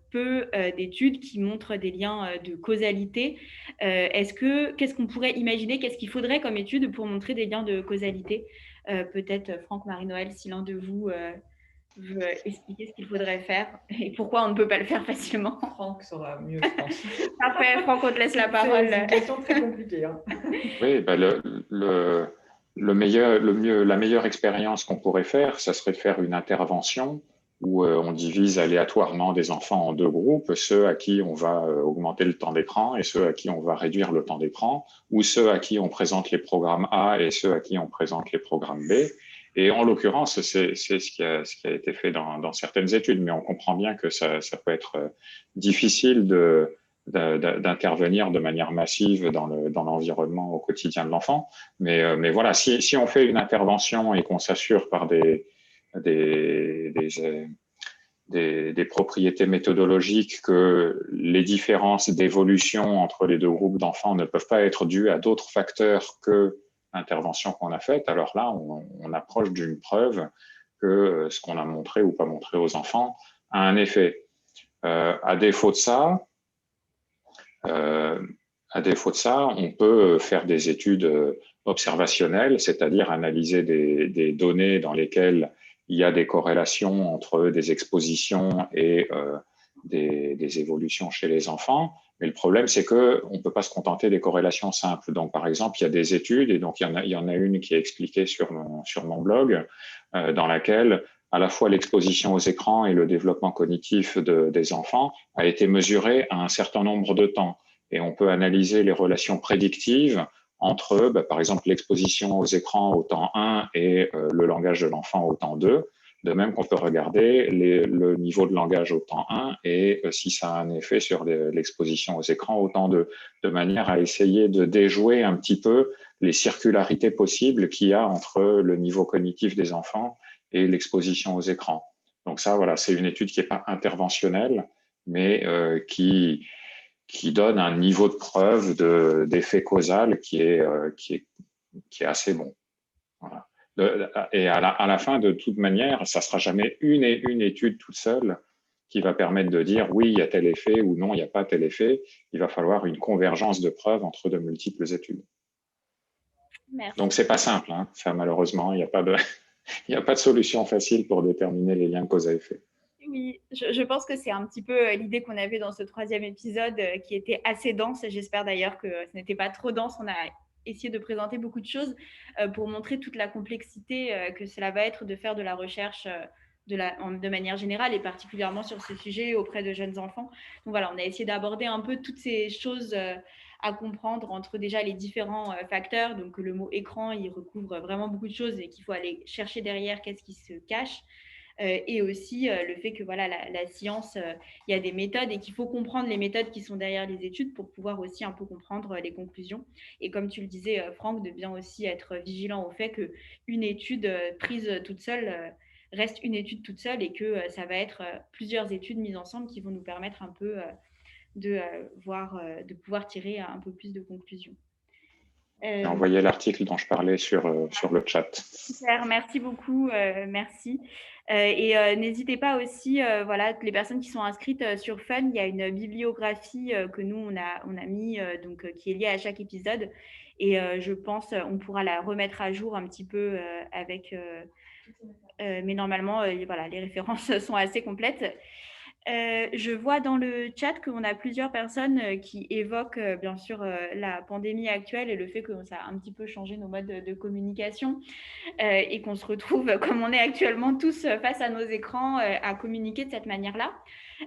Speaker 1: peu d'études qui montrent des liens de causalité. Qu'est-ce qu'on pourrait imaginer, qu'est-ce qu'il faudrait comme étude pour montrer des liens de causalité? Peut-être Franck, Marie-Noël, si l'un de vous veut expliquer ce qu'il faudrait faire et pourquoi on ne peut pas le faire facilement.
Speaker 3: Franck saura mieux, je pense.
Speaker 1: Parfait, Franck, on te laisse la parole.
Speaker 3: C'est une question très compliquée. Hein.
Speaker 4: Oui, la meilleure expérience qu'on pourrait faire, ça serait de faire une intervention où on divise aléatoirement des enfants en deux groupes, ceux à qui on va augmenter le temps d'écran et ceux à qui on va réduire le temps d'écran, ou ceux à qui on présente les programmes A et ceux à qui on présente les programmes B. Et en l'occurrence, c'est ce qui a été fait dans certaines études, mais on comprend bien que ça peut être difficile d'intervenir de manière massive dans l'environnement au quotidien de l'enfant. Mais voilà, si on fait une intervention et qu'on s'assure par des des propriétés méthodologiques que les différences d'évolution entre les deux groupes d'enfants ne peuvent pas être dues à d'autres facteurs que l'intervention qu'on a faite, alors là, on approche d'une preuve que ce qu'on a montré ou pas montré aux enfants a un effet. À défaut de ça, on peut faire des études observationnelles, c'est-à-dire analyser des données dans lesquelles il y a des corrélations entre des expositions et des évolutions chez les enfants. Mais le problème, c'est qu'on ne peut pas se contenter des corrélations simples. Donc, par exemple, il y a des études, et donc il y en a une qui est expliquée sur mon blog, dans laquelle à la fois l'exposition aux écrans et le développement cognitif des enfants a été mesuré à un certain nombre de temps. Et on peut analyser les relations prédictives entre, par exemple, l'exposition aux écrans au temps 1 et le langage de l'enfant au temps 2, de même qu'on peut regarder le niveau de langage au temps 1 et si ça a un effet sur l'exposition aux écrans au temps 2, de manière à essayer de déjouer un petit peu les circularités possibles qu'il y a entre le niveau cognitif des enfants et l'exposition aux écrans. Donc ça, voilà, c'est une étude qui n'est pas interventionnelle, mais qui donne un niveau de preuve d'effet causal qui est assez bon. Voilà. Et à la fin, de toute manière, ça ne sera jamais une étude toute seule qui va permettre de dire oui, il y a tel effet ou non, il n'y a pas tel effet. Il va falloir une convergence de preuves entre de multiples études. Merci. Donc, ce n'est pas simple, hein. Ça, malheureusement, il n'y a pas de solution facile pour déterminer les liens de cause à effet.
Speaker 1: Oui, je pense que c'est un petit peu l'idée qu'on avait dans ce 3e épisode qui était assez dense. J'espère d'ailleurs que ce n'était pas trop dense. On a essayé de présenter beaucoup de choses pour montrer toute la complexité que cela va être de faire de la recherche de manière générale et particulièrement sur ce sujet auprès de jeunes enfants. Donc voilà, on a essayé d'aborder un peu toutes ces choses à comprendre entre déjà les différents facteurs. Donc le mot écran, il recouvre vraiment beaucoup de choses et qu'il faut aller chercher derrière qu'est-ce qui se cache. Et aussi le fait que voilà, la science, il y a des méthodes et qu'il faut comprendre les méthodes qui sont derrière les études pour pouvoir aussi un peu comprendre les conclusions. Et comme tu le disais, Franck, de bien aussi être vigilant au fait qu'une étude prise toute seule reste une étude toute seule et que ça va être plusieurs études mises ensemble qui vont nous permettre un peu de pouvoir tirer un peu plus de conclusions.
Speaker 4: J'ai envoyé l'article dont je parlais sur le chat.
Speaker 1: Super, merci beaucoup, merci. Et n'hésitez pas aussi, voilà, les personnes qui sont inscrites sur Fun, il y a une bibliographie que nous, on a mis, donc, qui est liée à chaque épisode. Et je pense on pourra la remettre à jour un petit peu avec... mais normalement, voilà, les références sont assez complètes. Je vois dans le chat qu'on a plusieurs personnes qui évoquent bien sûr la pandémie actuelle et le fait que ça a un petit peu changé nos modes de communication et qu'on se retrouve comme on est actuellement tous face à nos écrans à communiquer de cette manière-là.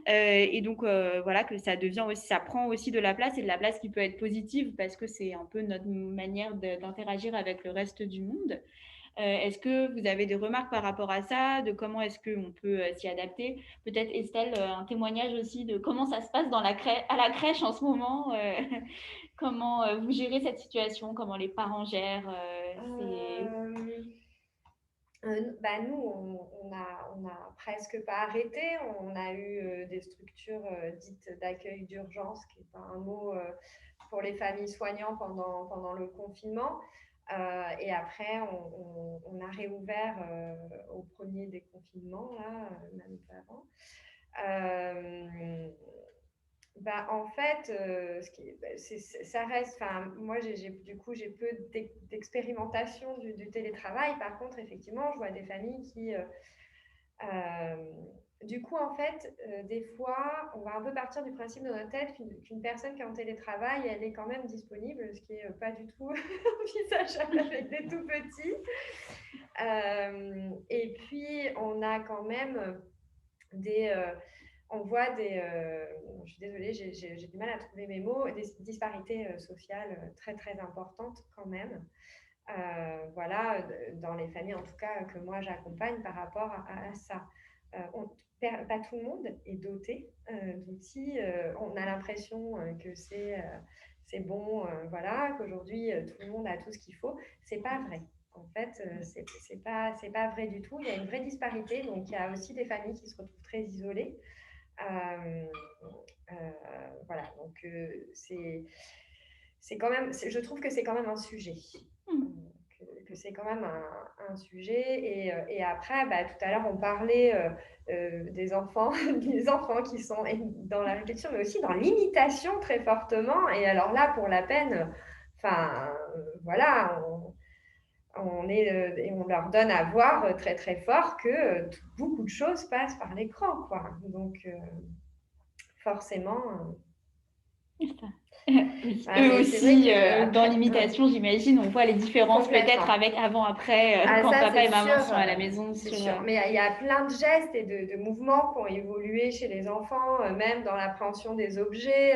Speaker 1: Et donc voilà que ça devient aussi, ça prend aussi de la place et de la place qui peut être positive parce que c'est un peu notre manière d'interagir avec le reste du monde. Est-ce que vous avez des remarques par rapport à ça, de comment est-ce qu'on peut s'y adapter? Peut-être Estelle, un témoignage aussi de comment ça se passe à la crèche en ce moment, comment vous gérez cette situation, comment les parents gèrent
Speaker 2: Nous, on a presque pas arrêté. On a eu des structures dites d'accueil d'urgence, qui n'est pas un mot pour les familles soignantes pendant le confinement. Et après, on a réouvert au premier déconfinement, là, même avant. En fait, ça reste. Moi, j'ai peu d'expérimentation du télétravail. Par contre, effectivement, je vois des familles qui, du coup, en fait, des fois, on va un peu partir du principe dans notre tête qu'une personne qui est en télétravail, elle est quand même disponible, ce qui n'est pas du tout envisageable avec des tout petits. Et puis, on a quand même on voit je suis désolée, j'ai du mal à trouver mes mots, des disparités sociales très, très importantes quand même. Voilà, dans les familles en tout cas que moi j'accompagne par rapport à ça. Pas tout le monde est doté d'outils. On a l'impression que c'est bon, voilà, qu'aujourd'hui tout le monde a tout ce qu'il faut. C'est pas vrai. En fait, c'est pas vrai du tout. Il y a une vraie disparité. Donc, il y a aussi des familles qui se retrouvent très isolées. Voilà. Donc, c'est quand même, je trouve que c'est quand même un sujet. Que c'est quand même un sujet. Et après, tout à l'heure, on parlait des enfants, des enfants qui sont dans la répétition, mais aussi dans l'imitation très fortement. Et alors là, pour la peine, voilà, et on leur donne à voir très très fort que beaucoup de choses passent par l'écran, quoi. Donc forcément.
Speaker 1: Oui. Eux aussi, dans l'imitation, j'imagine, on voit les différences peut-être avec avant-après, quand
Speaker 2: ça,
Speaker 1: papa et maman
Speaker 2: sûr,
Speaker 1: sont à la maison.
Speaker 2: C'est sûr. Mais il y a plein de gestes et de mouvements qui ont évolué chez les enfants, même dans l'appréhension des objets.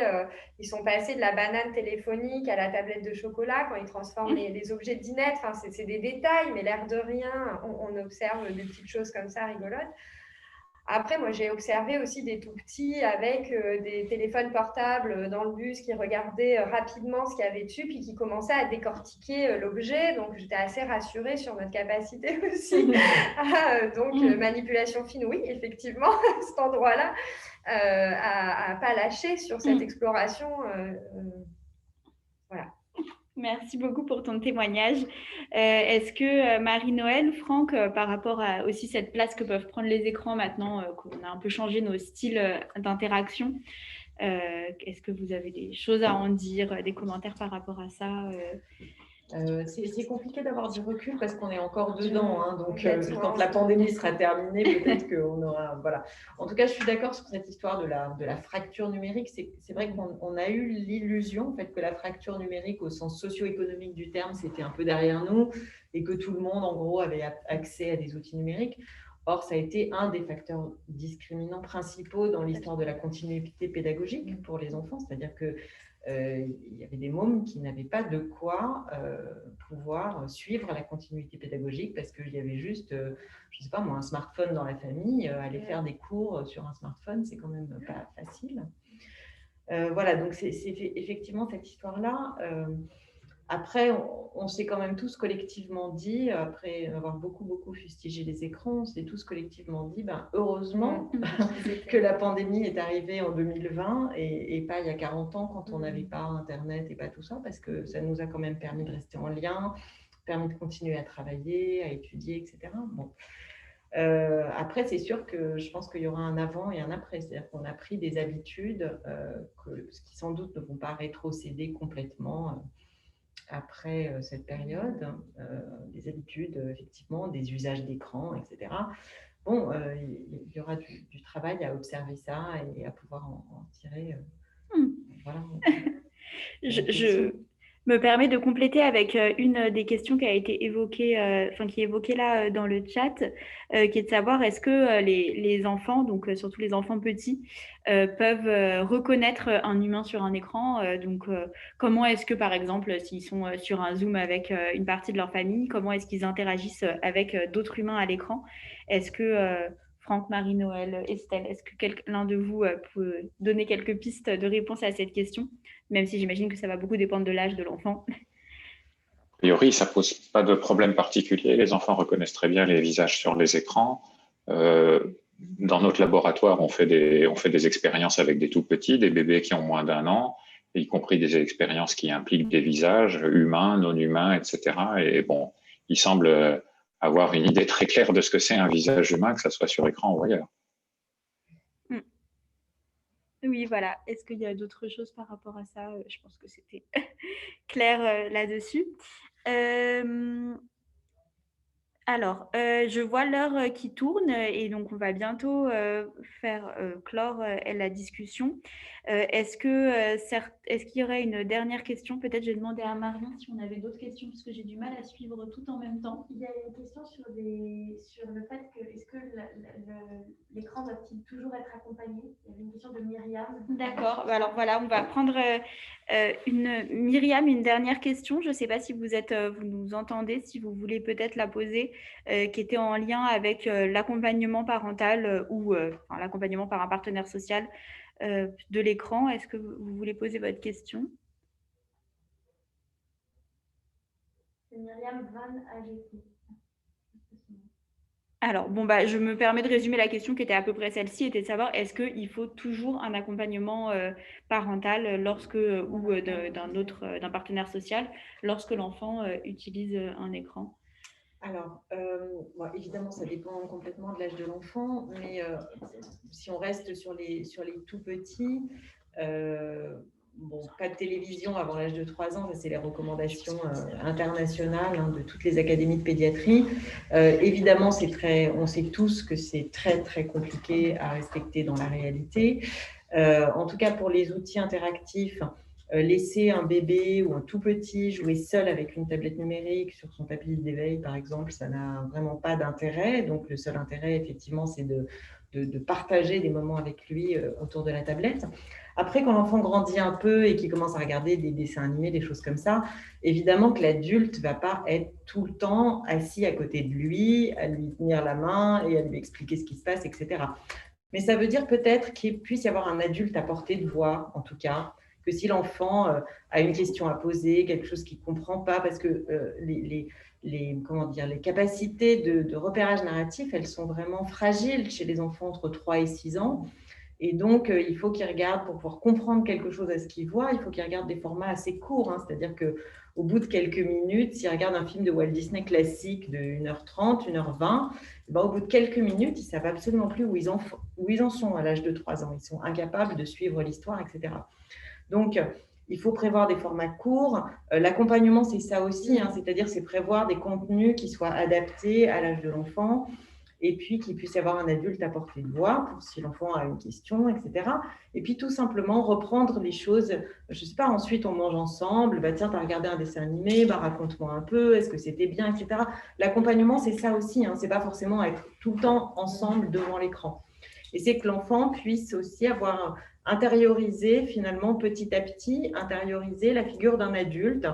Speaker 2: Ils sont passés de la banane téléphonique à la tablette de chocolat quand ils transforment les objets de dinette. Enfin, c'est des détails, mais l'air de rien, on observe des petites choses comme ça rigolotes. Après, moi, j'ai observé aussi des tout petits avec des téléphones portables dans le bus qui regardaient rapidement ce qu'il y avait dessus, puis qui commençaient à décortiquer l'objet. Donc, j'étais assez rassurée sur notre capacité aussi. Manipulation fine, oui, effectivement, à cet endroit-là, à ne pas lâcher sur cette exploration. Voilà.
Speaker 1: Merci beaucoup pour ton témoignage. Est-ce que Marie-Noël, Franck, par rapport à aussi cette place que peuvent prendre les écrans maintenant, qu'on a un peu changé nos styles d'interaction, est-ce que vous avez des choses à en dire, des commentaires par rapport à ça
Speaker 3: C'est compliqué d'avoir du recul parce qu'on est encore dedans. Hein, donc, quand la pandémie sera terminée, peut-être qu'on aura… Voilà. En tout cas, je suis d'accord sur cette histoire de la fracture numérique. C'est vrai qu'on a eu l'illusion en fait, que la fracture numérique, au sens socio-économique du terme, c'était un peu derrière nous et que tout le monde, en gros, avait accès à des outils numériques. Or, ça a été un des facteurs discriminants principaux dans l'histoire de la continuité pédagogique pour les enfants. C'est-à-dire que il y avait des mômes qui n'avaient pas de quoi pouvoir suivre la continuité pédagogique parce qu'il y avait juste, je ne sais pas moi, un smartphone dans la famille. Aller faire des cours sur un smartphone, c'est quand même pas facile. Voilà, donc c'est effectivement cette histoire-là. Après, on s'est quand même tous collectivement dit, après avoir beaucoup fustigé les écrans, on s'est tous collectivement dit, heureusement que la pandémie est arrivée en 2020 et pas il y a 40 ans quand on n'avait pas Internet et pas tout ça, parce que ça nous a quand même permis de rester en lien, permis de continuer à travailler, à étudier, etc. Bon. Après, c'est sûr que je pense qu'il y aura un avant et un après. C'est-à-dire qu'on a pris des habitudes qui sans doute ne vont pas rétrocéder complètement après cette période, des habitudes, effectivement, des usages d'écran, etc. Bon, il y aura du travail à observer ça et à pouvoir en tirer. Voilà.
Speaker 1: Je me permets de compléter avec une des questions qui a été évoquée, qui est évoquée là dans le chat, qui est de savoir est-ce que les enfants, donc surtout les enfants petits, peuvent reconnaître un humain sur un écran. Comment est-ce que, par exemple, s'ils sont sur un Zoom avec une partie de leur famille, comment est-ce qu'ils interagissent avec d'autres humains à l'écran? Est-ce que Franck, Marie-Noël, Estelle, est-ce que l'un de vous peut donner quelques pistes de réponse à cette question, même si j'imagine que ça va beaucoup dépendre de l'âge de l'enfant?
Speaker 4: A priori, ça ne pose pas de problème particulier. Les enfants reconnaissent très bien les visages sur les écrans. Dans notre laboratoire, on fait des expériences avec des tout petits, des bébés qui ont moins d'1 an, y compris des expériences qui impliquent des visages humains, non humains, etc. Et bon, il semble avoir une idée très claire de ce que c'est un visage humain, que ce soit sur écran ou ailleurs.
Speaker 1: Oui, voilà. Est-ce qu'il y a d'autres choses par rapport à ça? Je pense que c'était clair là-dessus. Alors, je vois l'heure qui tourne et donc on va bientôt faire clore la discussion. Est-ce qu'il y aurait une dernière question? Peut-être j'ai demandé à Marion si on avait d'autres questions parce que j'ai du mal à suivre tout en même temps.
Speaker 9: Il y a une question sur le fait que est-ce que l'écran doit-il toujours être accompagné? Il y avait une question de Myriam.
Speaker 1: D'accord. Alors voilà, on va prendre Myriam, une dernière question. Je ne sais pas si vous nous entendez, si vous voulez peut-être la poser, qui était en lien avec l'accompagnement parental ou l'accompagnement par un partenaire social de l'écran. Est-ce que vous voulez poser votre question?
Speaker 9: c'est Myriam Van Ageti.
Speaker 1: Alors, bon, bah, je me permets de résumer la question qui était à peu près celle-ci, était de savoir est-ce qu'il faut toujours un accompagnement parental d'un partenaire social lorsque l'enfant utilise un écran?
Speaker 3: Alors, bon, évidemment, ça dépend complètement de l'âge de l'enfant, mais si on reste sur les tout petits, bon, pas de télévision avant l'âge de 3 ans, ça c'est les recommandations internationales de toutes les académies de pédiatrie. Évidemment, on sait tous que c'est très très compliqué à respecter dans la réalité. En tout cas, pour les outils interactifs, laisser un bébé ou un tout petit jouer seul avec une tablette numérique sur son tapis d'éveil, par exemple, ça n'a vraiment pas d'intérêt. Donc, le seul intérêt, effectivement, c'est de partager des moments avec lui autour de la tablette. Après, quand l'enfant grandit un peu et qu'il commence à regarder des dessins animés, des choses comme ça, évidemment que l'adulte ne va pas être tout le temps assis à côté de lui, à lui tenir la main et à lui expliquer ce qui se passe, etc. Mais ça veut dire peut-être qu'il puisse y avoir un adulte à portée de voix, en tout cas, que si l'enfant a une question à poser, quelque chose qu'il ne comprend pas, parce que les capacités de repérage narratif, elles sont vraiment fragiles chez les enfants entre 3 et 6 ans. Et donc, il faut qu'ils regardent, pour pouvoir comprendre quelque chose à ce qu'ils voient, il faut qu'ils regardent des formats assez courts. C'est-à-dire qu'au bout de quelques minutes, s'ils regardent un film de Walt Disney classique de 1h30, 1h20, au bout de quelques minutes, ils ne savent absolument plus où ils en sont à l'âge de 3 ans. Ils sont incapables de suivre l'histoire, etc. Donc, il faut prévoir des formats courts. L'accompagnement, c'est ça aussi, c'est-à-dire c'est prévoir des contenus qui soient adaptés à l'âge de l'enfant et puis qu'il puisse y avoir un adulte à portée de voix pour si l'enfant a une question, etc. Et puis tout simplement reprendre les choses. Je ne sais pas, ensuite on mange ensemble, tiens, tu as regardé un dessin animé, raconte-moi un peu, est-ce que c'était bien, etc. L'accompagnement, c'est ça aussi, c'est pas forcément être tout le temps ensemble devant l'écran. Et c'est que l'enfant puisse aussi avoir intériorisé, finalement, petit à petit, intérioriser la figure d'un adulte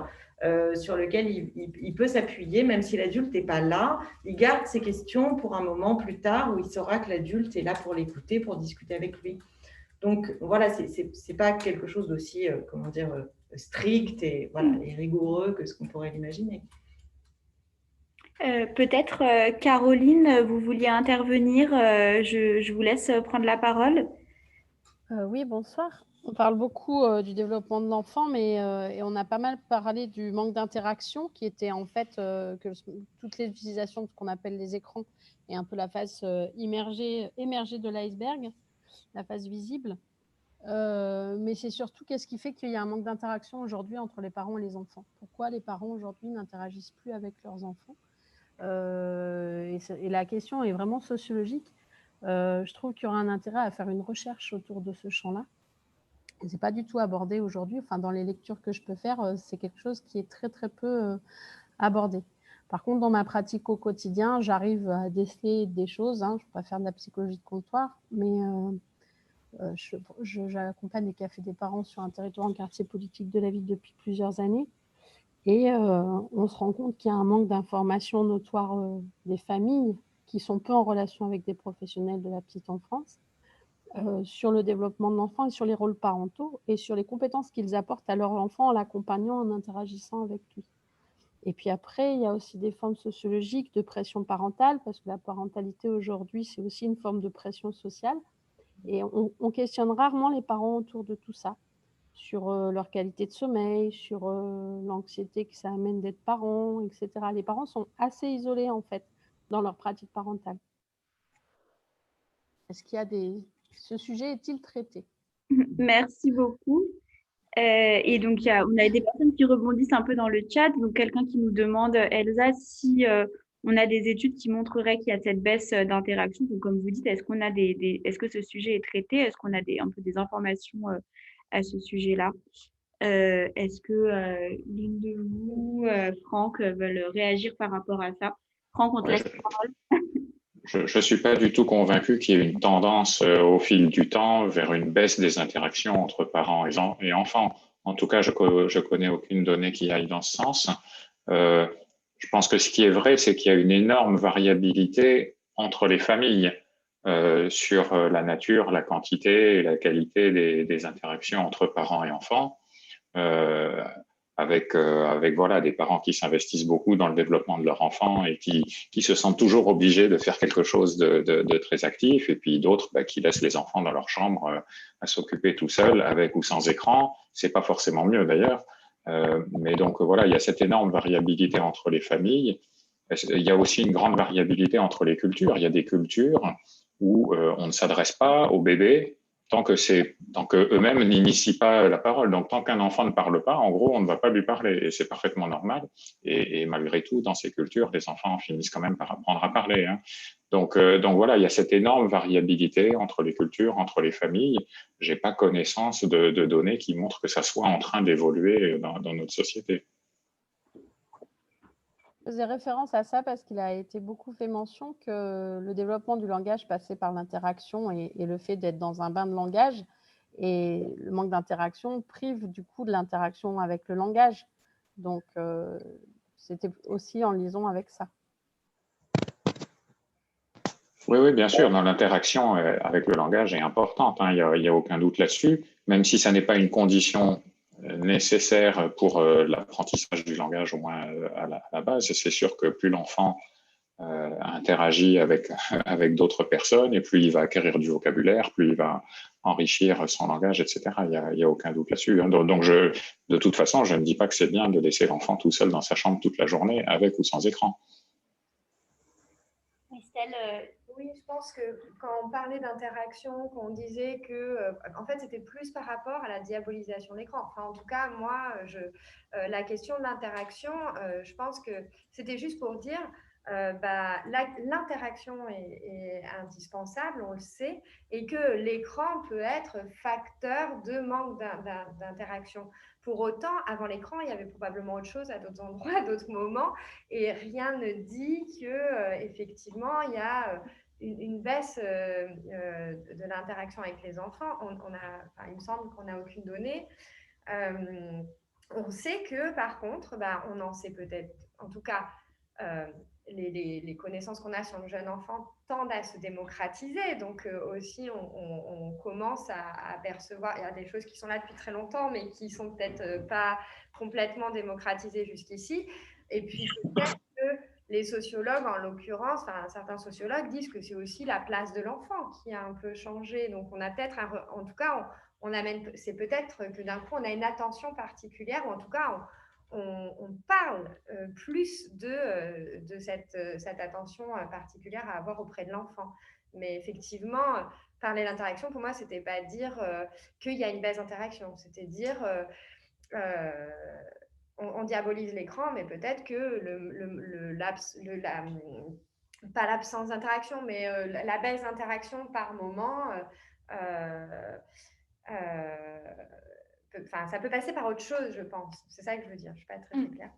Speaker 3: sur lequel il peut s'appuyer, même si l'adulte n'est pas là. Il garde ses questions pour un moment plus tard où il saura que l'adulte est là pour l'écouter, pour discuter avec lui. Donc, voilà, c'est pas quelque chose d'aussi, strict et rigoureux que ce qu'on pourrait l'imaginer.
Speaker 1: Peut-être, Caroline, vous vouliez intervenir. Je vous laisse prendre la parole.
Speaker 10: Oui, bonsoir. On parle beaucoup du développement de l'enfant, mais et on a pas mal parlé du manque d'interaction qui était en fait que toute l'utilisation de ce qu'on appelle les écrans est un peu la face émergée de l'iceberg, la face visible. Mais c'est surtout qu'est-ce qui fait qu'il y a un manque d'interaction aujourd'hui entre les parents et les enfants. Pourquoi les parents aujourd'hui n'interagissent plus avec leurs enfants et la question est vraiment sociologique. Je trouve qu'il y aura un intérêt à faire une recherche autour de ce champ-là. Ce n'est pas du tout abordé aujourd'hui. Enfin, dans les lectures que je peux faire, c'est quelque chose qui est très, très peu abordé. Par contre, dans ma pratique au quotidien, j'arrive à déceler des choses. Je ne peux pas faire de la psychologie de comptoir, mais j'accompagne les cafés des parents sur un territoire en quartier politique de la ville depuis plusieurs années. Et on se rend compte qu'il y a un manque d'information notoire des familles qui sont peu en relation avec des professionnels de la petite enfance, sur le développement de l'enfant et sur les rôles parentaux et sur les compétences qu'ils apportent à leur enfant en l'accompagnant, en interagissant avec lui. Et puis après, il y a aussi des formes sociologiques de pression parentale, parce que la parentalité aujourd'hui, c'est aussi une forme de pression sociale. Et on questionne rarement les parents autour de tout ça, sur leur qualité de sommeil, sur l'anxiété que ça amène d'être parent, etc. Les parents sont assez isolés, en fait, dans leur pratique parentale. Est-ce qu'il y a ce sujet est-il traité?
Speaker 1: Merci beaucoup. Et donc, on a des personnes qui rebondissent un peu dans le chat. Donc, quelqu'un qui nous demande, Elsa, si on a des études qui montreraient qu'il y a cette baisse d'interaction. Donc, comme vous dites, est-ce que ce sujet est traité? Est-ce qu'on a un peu des informations à ce sujet-là? Est-ce que l'une de vous, Franck, veulent réagir par rapport à ça? Franck, on te laisse la parole.
Speaker 4: Je ne suis pas du tout convaincu qu'il y ait une tendance au fil du temps vers une baisse des interactions entre parents et enfants. En tout cas, je connais aucune donnée qui aille dans ce sens. Je pense que ce qui est vrai, c'est qu'il y a une énorme variabilité entre les familles sur la nature, la quantité et la qualité des interactions entre parents et enfants. avec voilà, des parents qui s'investissent beaucoup dans le développement de leur enfant et qui se sentent toujours obligés de faire quelque chose de très actif, et puis d'autres qui laissent les enfants dans leur chambre à s'occuper tout seuls, avec ou sans écran. C'est pas forcément mieux d'ailleurs. Mais donc voilà, il y a cette énorme variabilité entre les familles. Il y a aussi une grande variabilité entre les cultures. Il y a des cultures où on ne s'adresse pas aux bébés tant que eux-mêmes n'initient pas la parole. Donc, tant qu'un enfant ne parle pas, en gros, on ne va pas lui parler, et c'est parfaitement normal. Et malgré tout, dans ces cultures, les enfants finissent quand même par apprendre à parler, hein. Donc voilà, il y a cette énorme variabilité entre les cultures, entre les familles. J'ai pas connaissance de données qui montrent que ça soit en train d'évoluer dans notre société.
Speaker 10: Je faisais référence à ça parce qu'il a été beaucoup fait mention que le développement du langage passait par l'interaction et le fait d'être dans un bain de langage. Et le manque d'interaction prive du coup de l'interaction avec le langage. Donc, c'était aussi en liaison avec ça.
Speaker 4: Oui, bien sûr. Dans l'interaction avec le langage est importante, hein, il y a aucun doute là-dessus, même si ça n'est pas une condition nécessaire pour l'apprentissage du langage, au moins à la base. C'est sûr que plus l'enfant interagit avec d'autres personnes, et plus il va acquérir du vocabulaire, plus il va enrichir son langage, etc. Il y a aucun doute là-dessus, hein. Donc de toute façon, je ne dis pas que c'est bien de laisser l'enfant tout seul dans sa chambre toute la journée, avec ou sans écran.
Speaker 1: Estelle,
Speaker 2: oui, je pense que quand on parlait d'interaction, qu'on disait que, en fait, c'était plus par rapport à la diabolisation de l'écran. Enfin, en tout cas, moi, la question de l'interaction, je pense que c'était juste pour dire, l'interaction est indispensable, on le sait, et que l'écran peut être facteur de manque d'interaction. Pour autant, avant l'écran, il y avait probablement autre chose à d'autres endroits, à d'autres moments, et rien ne dit que effectivement, il y a une baisse de l'interaction avec les enfants. Il me semble qu'on n'a aucune donnée. On sait que, par contre, on en sait peut-être, en tout cas, les connaissances qu'on a sur le jeune enfant tendent à se démocratiser. Donc aussi, on commence à apercevoir, il y a des choses qui sont là depuis très longtemps, mais qui ne sont peut-être pas complètement démocratisées jusqu'ici. Et puis peut-être que les sociologues, en l'occurrence, certains sociologues disent que c'est aussi la place de l'enfant qui a un peu changé. Donc on a peut-être, en tout cas, c'est peut-être que d'un coup, on a une attention particulière, ou en tout cas, on parle plus de cette attention particulière à avoir auprès de l'enfant. Mais effectivement, parler d'interaction, pour moi, ce n'était pas dire qu'il y a une baisse d'interaction. C'était dire, on diabolise l'écran, mais peut-être que pas l'absence d'interaction, mais la baisse d'interaction par moment, ça peut passer par autre chose, je pense. C'est ça que je veux dire. Je ne suis pas très claire.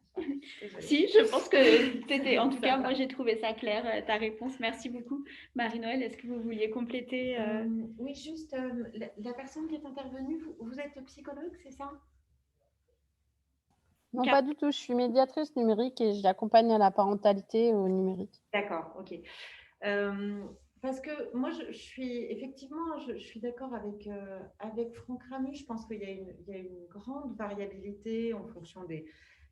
Speaker 1: Si, je pense que c'était... En tout cas, moi, j'ai trouvé ça clair, ta réponse. Merci beaucoup. Marie-Noël, est-ce que vous vouliez compléter
Speaker 3: Oui, juste, la personne qui est intervenue, vous êtes psychologue, c'est ça?
Speaker 10: Non, pas du tout. Je suis médiatrice numérique et j'accompagne à la parentalité au numérique.
Speaker 3: D'accord, ok. Parce que moi, je suis d'accord avec Franck Ramu. Je pense qu'il y a une grande variabilité en fonction des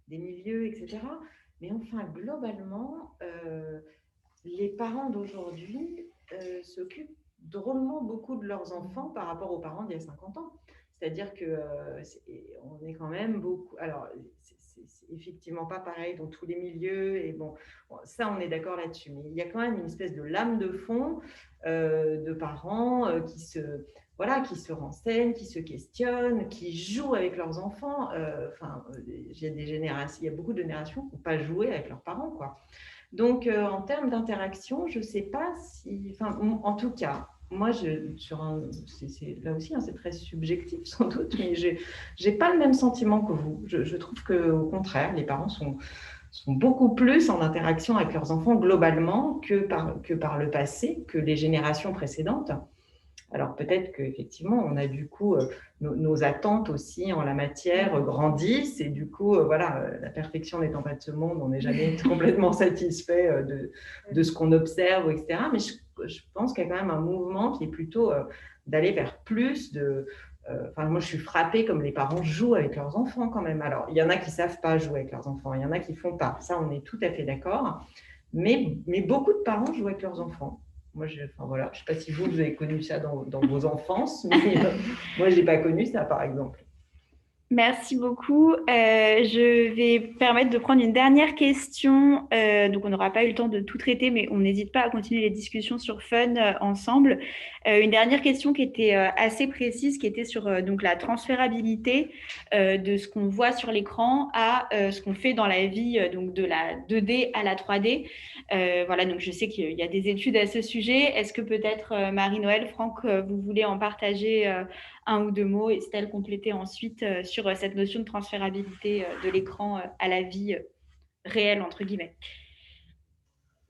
Speaker 3: milieux, etc. Mais enfin, globalement, les parents d'aujourd'hui s'occupent drôlement beaucoup de leurs enfants par rapport aux parents d'il y a 50 ans. C'est-à-dire qu'on est quand même beaucoup... Alors, c'est effectivement pas pareil dans tous les milieux, et bon, ça, on est d'accord là-dessus. Mais il y a quand même une espèce de lame de fond de parents qui se renseignent, qui se questionnent, qui jouent avec leurs enfants. Il y a beaucoup de générations qui n'ont pas joué avec leurs parents, quoi. Donc, en termes d'interaction, je ne sais pas si... en tout cas... Moi, là aussi, c'est très subjectif sans doute, mais je n'ai pas le même sentiment que vous. Je trouve qu'au contraire, les parents sont beaucoup plus en interaction avec leurs enfants globalement que par le passé, que les générations précédentes. Alors peut-être qu'effectivement, on a du coup nos attentes aussi en la matière grandissent, et du coup, la perfection n'étant pas de ce monde, on n'est jamais complètement satisfait de ce qu'on observe, etc. Mais je pense qu'il y a quand même un mouvement qui est plutôt d'aller vers plus moi, je suis frappée comme les parents jouent avec leurs enfants quand même. Alors, il y en a qui ne savent pas jouer avec leurs enfants, il y en a qui ne font pas. Ça, on est tout à fait d'accord. Mais beaucoup de parents jouent avec leurs enfants. Moi, je ne sais pas si vous avez connu ça dans vos enfances, mais moi, je n'ai pas connu ça, par exemple.
Speaker 1: Merci beaucoup. Je vais permettre de prendre une dernière question. Donc, on n'aura pas eu le temps de tout traiter, mais on n'hésite pas à continuer les discussions sur Fun ensemble. Une dernière question qui était assez précise, qui était sur donc la transférabilité de ce qu'on voit sur l'écran à ce qu'on fait dans la vie, donc de la 2D à la 3D. Voilà, donc je sais qu'il y a des études à ce sujet. Est-ce que peut-être Marie-Noëlle, Franck, vous voulez en partager un ou deux mots et Estelle compléter ensuite sur cette notion de transférabilité de l'écran à la vie réelle, entre guillemets.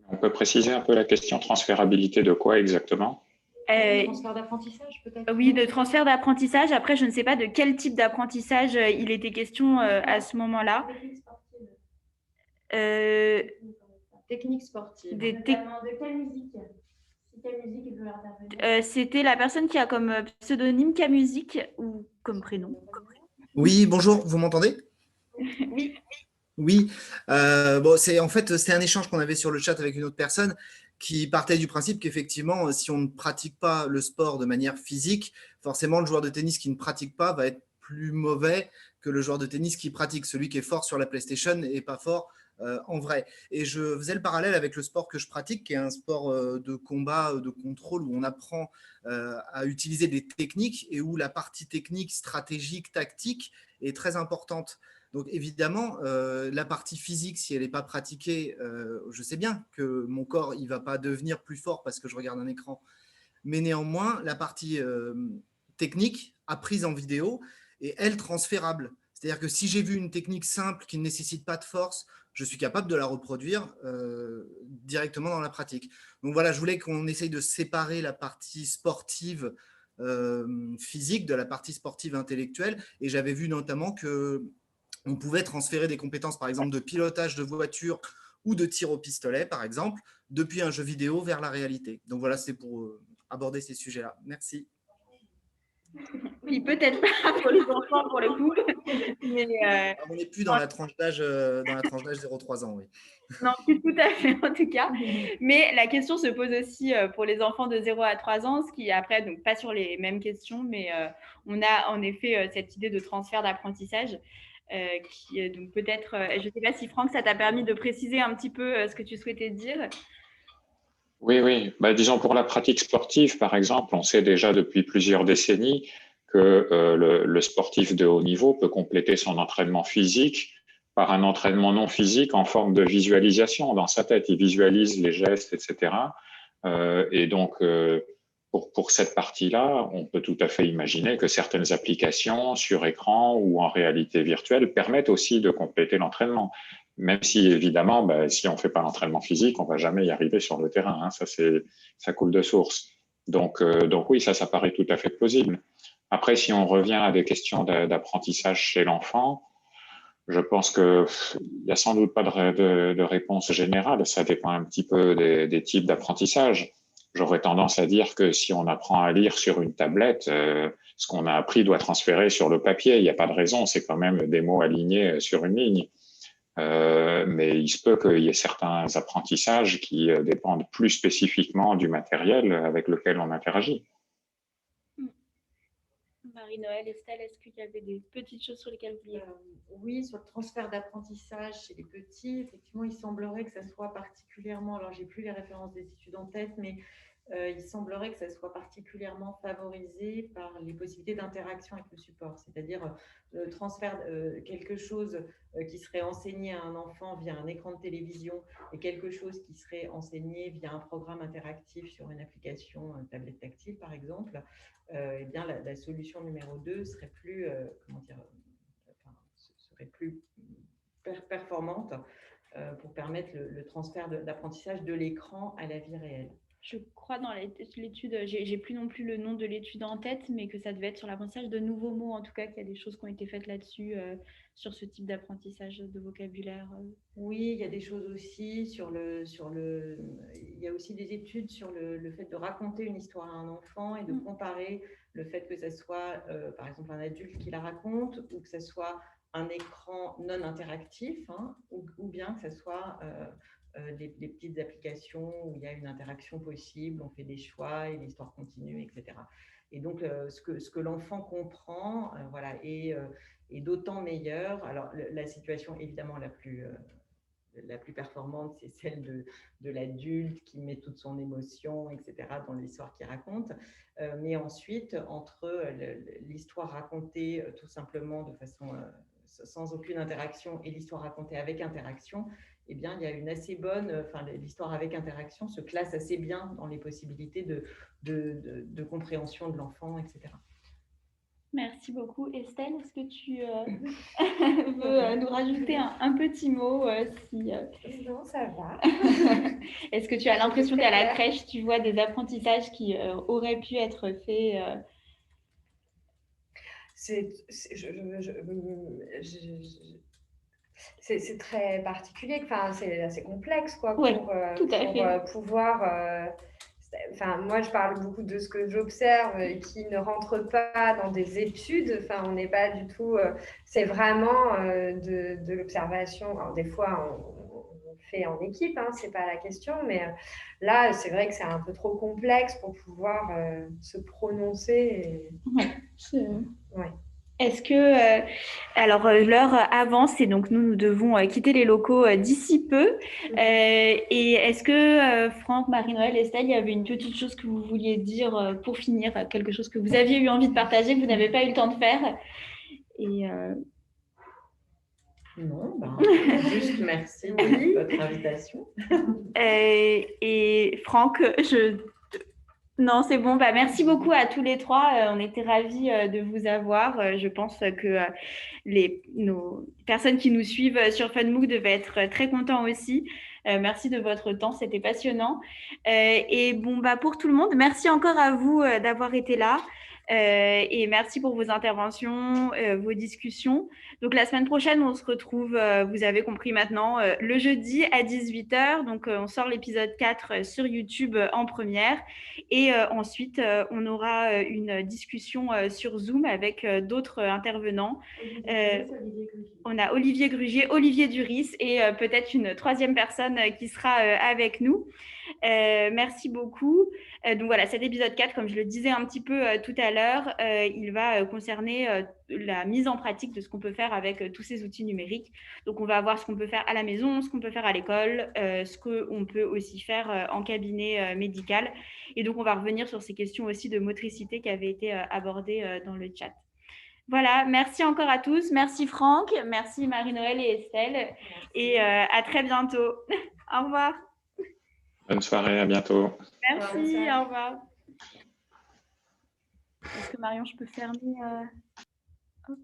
Speaker 4: On peut préciser un peu la question transférabilité de quoi exactement?
Speaker 3: Transfert d'apprentissage peut-être?
Speaker 1: Oui, de transfert d'apprentissage. Après, je ne sais pas de quel type d'apprentissage il était question à ce moment-là.
Speaker 3: Technique sportive.
Speaker 9: De quelle musique? Quelle musique il veut intervenir?
Speaker 1: C'était la personne qui a comme pseudonyme K-Musique ou comme prénom.
Speaker 11: Oui, bonjour, vous m'entendez?
Speaker 1: Oui.
Speaker 11: Oui, c'est un échange qu'on avait sur le chat avec une autre personne qui partait du principe qu'effectivement, si on ne pratique pas le sport de manière physique, forcément, le joueur de tennis qui ne pratique pas va être plus mauvais que le joueur de tennis qui pratique. Celui qui est fort sur la PlayStation n'est pas fort en vrai. Et je faisais le parallèle avec le sport que je pratique, qui est un sport de combat, de contrôle, où on apprend à utiliser des techniques et où la partie technique, stratégique, tactique est très importante. Donc évidemment, la partie physique, si elle n'est pas pratiquée, je sais bien que mon corps il va pas devenir plus fort parce que je regarde un écran. Mais néanmoins, la partie technique apprise en vidéo est, elle, transférable. C'est-à-dire que si j'ai vu une technique simple qui ne nécessite pas de force, je suis capable de la reproduire directement dans la pratique. Donc voilà, je voulais qu'on essaye de séparer la partie sportive physique de la partie sportive intellectuelle. Et j'avais vu notamment que on pouvait transférer des compétences, par exemple, de pilotage de voiture ou de tir au pistolet, par exemple, depuis un jeu vidéo vers la réalité. Donc voilà, c'est pour aborder ces sujets-là. Merci.
Speaker 1: Oui, peut-être pas pour les enfants, pour le coup. Mais,
Speaker 11: on n'est plus dans la tranche d'âge 0-3 ans, oui.
Speaker 1: Non, plus tout à fait, en tout cas. Mais la question se pose aussi pour les enfants de 0 à 3 ans, ce qui après, donc pas sur les mêmes questions, mais on a en effet cette idée de transfert d'apprentissage. Donc peut-être, je ne sais pas si Franck, ça t'a permis de préciser un petit peu ce que tu souhaitais dire.
Speaker 4: Oui. Disons pour la pratique sportive, par exemple, on sait déjà depuis plusieurs décennies que le sportif de haut niveau peut compléter son entraînement physique par un entraînement non physique en forme de visualisation dans sa tête. Il visualise les gestes, etc. Et donc, pour cette partie-là, on peut tout à fait imaginer que certaines applications sur écran ou en réalité virtuelle permettent aussi de compléter l'entraînement. Même si, évidemment, si on ne fait pas l'entraînement physique, on ne va jamais y arriver sur le terrain. Hein. Ça coule de source. Donc oui, ça paraît tout à fait plausible. Après, si on revient à des questions d'apprentissage chez l'enfant, je pense qu'il n'y a sans doute pas de réponse générale. Ça dépend un petit peu des types d'apprentissage. J'aurais tendance à dire que si on apprend à lire sur une tablette, ce qu'on a appris doit transférer sur le papier. Il n'y a pas de raison, c'est quand même des mots alignés sur une ligne. Mais il se peut qu'il y ait certains apprentissages qui dépendent plus spécifiquement du matériel avec lequel on interagit.
Speaker 1: Marie-Noëlle, Estelle, est-ce qu'il y avait des petites choses sur lesquelles vous vouliez
Speaker 3: Oui, sur le transfert d'apprentissage chez les petits, effectivement, il semblerait que ça soit particulièrement, alors j'ai plus les références des études en tête, mais il semblerait que ça soit particulièrement favorisé par les possibilités d'interaction avec le support, c'est-à-dire le transfert quelque chose qui serait enseigné à un enfant via un écran de télévision et quelque chose qui serait enseigné via un programme interactif sur une application, tablette tactile par exemple. Eh bien, la solution numéro 2 serait plus, serait plus performante pour permettre le transfert d'apprentissage de l'écran à la vie réelle.
Speaker 1: je crois dans l'étude, j'ai plus non plus le nom de l'étude en tête, mais que ça devait être sur l'apprentissage de nouveaux mots, en tout cas qu'il y a des choses qui ont été faites là-dessus, sur ce type d'apprentissage de vocabulaire.
Speaker 3: Oui, il y a des choses aussi il y a aussi des études sur le fait de raconter une histoire à un enfant et de comparer le fait que ce soit, par exemple, un adulte qui la raconte ou que ce soit un écran non interactif, hein, ou bien que ce soit des petites applications où il y a une interaction possible, on fait des choix et l'histoire continue, etc. Et donc, ce que l'enfant comprend voilà, est d'autant meilleur. Alors, la situation évidemment la plus performante, c'est celle de l'adulte qui met toute son émotion, etc., dans l'histoire qu'il raconte. Mais ensuite, entre l'histoire racontée tout simplement de façon sans aucune interaction et l'histoire racontée avec interaction, eh bien, il y a une assez bonne, l'histoire avec interaction se classe assez bien dans les possibilités de compréhension de l'enfant, etc.
Speaker 1: Merci beaucoup. Estelle, est-ce que tu veux nous rajouter un petit mot
Speaker 2: Non, ça va.
Speaker 1: Est-ce que tu as l'impression qu'à la crèche, tu vois des apprentissages qui auraient pu être faits
Speaker 2: C'est très particulier, enfin, c'est assez complexe quoi,
Speaker 1: ouais,
Speaker 2: pour pouvoir... Enfin, moi, je parle beaucoup de ce que j'observe qui ne rentre pas dans des études. Enfin, on n'est pas du tout... c'est vraiment de l'observation. Alors, des fois, on fait en équipe, hein, ce n'est pas la question. Mais là, c'est vrai que c'est un peu trop complexe pour pouvoir se prononcer.
Speaker 1: Ouais. Est-ce que, alors l'heure avance et donc nous devons quitter les locaux d'ici peu. Et est-ce que Franck, Marie-Noël, Estelle, il y avait une petite chose que vous vouliez dire pour finir, quelque chose que vous aviez eu envie de partager, que vous n'avez pas eu le temps de faire et
Speaker 3: Non, juste merci pour votre invitation.
Speaker 1: Et Franck, Non, c'est bon. Merci beaucoup à tous les trois. On était ravis de vous avoir. Je pense que nos personnes qui nous suivent sur FunMOOC devaient être très contents aussi. Merci de votre temps, c'était passionnant. Et bon, pour tout le monde, merci encore à vous d'avoir été là. Et merci pour vos interventions, vos discussions. Donc, la semaine prochaine, on se retrouve, vous avez compris maintenant, le jeudi à 18h. Donc, on sort l'épisode 4 sur YouTube en première. Et ensuite, on aura une discussion sur Zoom avec d'autres intervenants. On a Olivier Grugier, Olivier Duris et peut-être une troisième personne qui sera avec nous. Merci beaucoup. Donc voilà, cet épisode 4, comme je le disais un petit peu tout à l'heure, il va concerner la mise en pratique de ce qu'on peut faire avec tous ces outils numériques. Donc on va voir ce qu'on peut faire à la maison, ce qu'on peut faire à l'école, ce qu'on peut aussi faire en cabinet médical. Et donc on va revenir sur ces questions aussi de motricité qui avaient été abordées dans le chat. Voilà, merci encore à tous. Merci Franck, merci Marie-Noël et Estelle. Merci. Et à très bientôt. Au revoir.
Speaker 4: Bonne soirée, à bientôt.
Speaker 1: Merci, au revoir. Est-ce que Marion, je peux fermer Hop.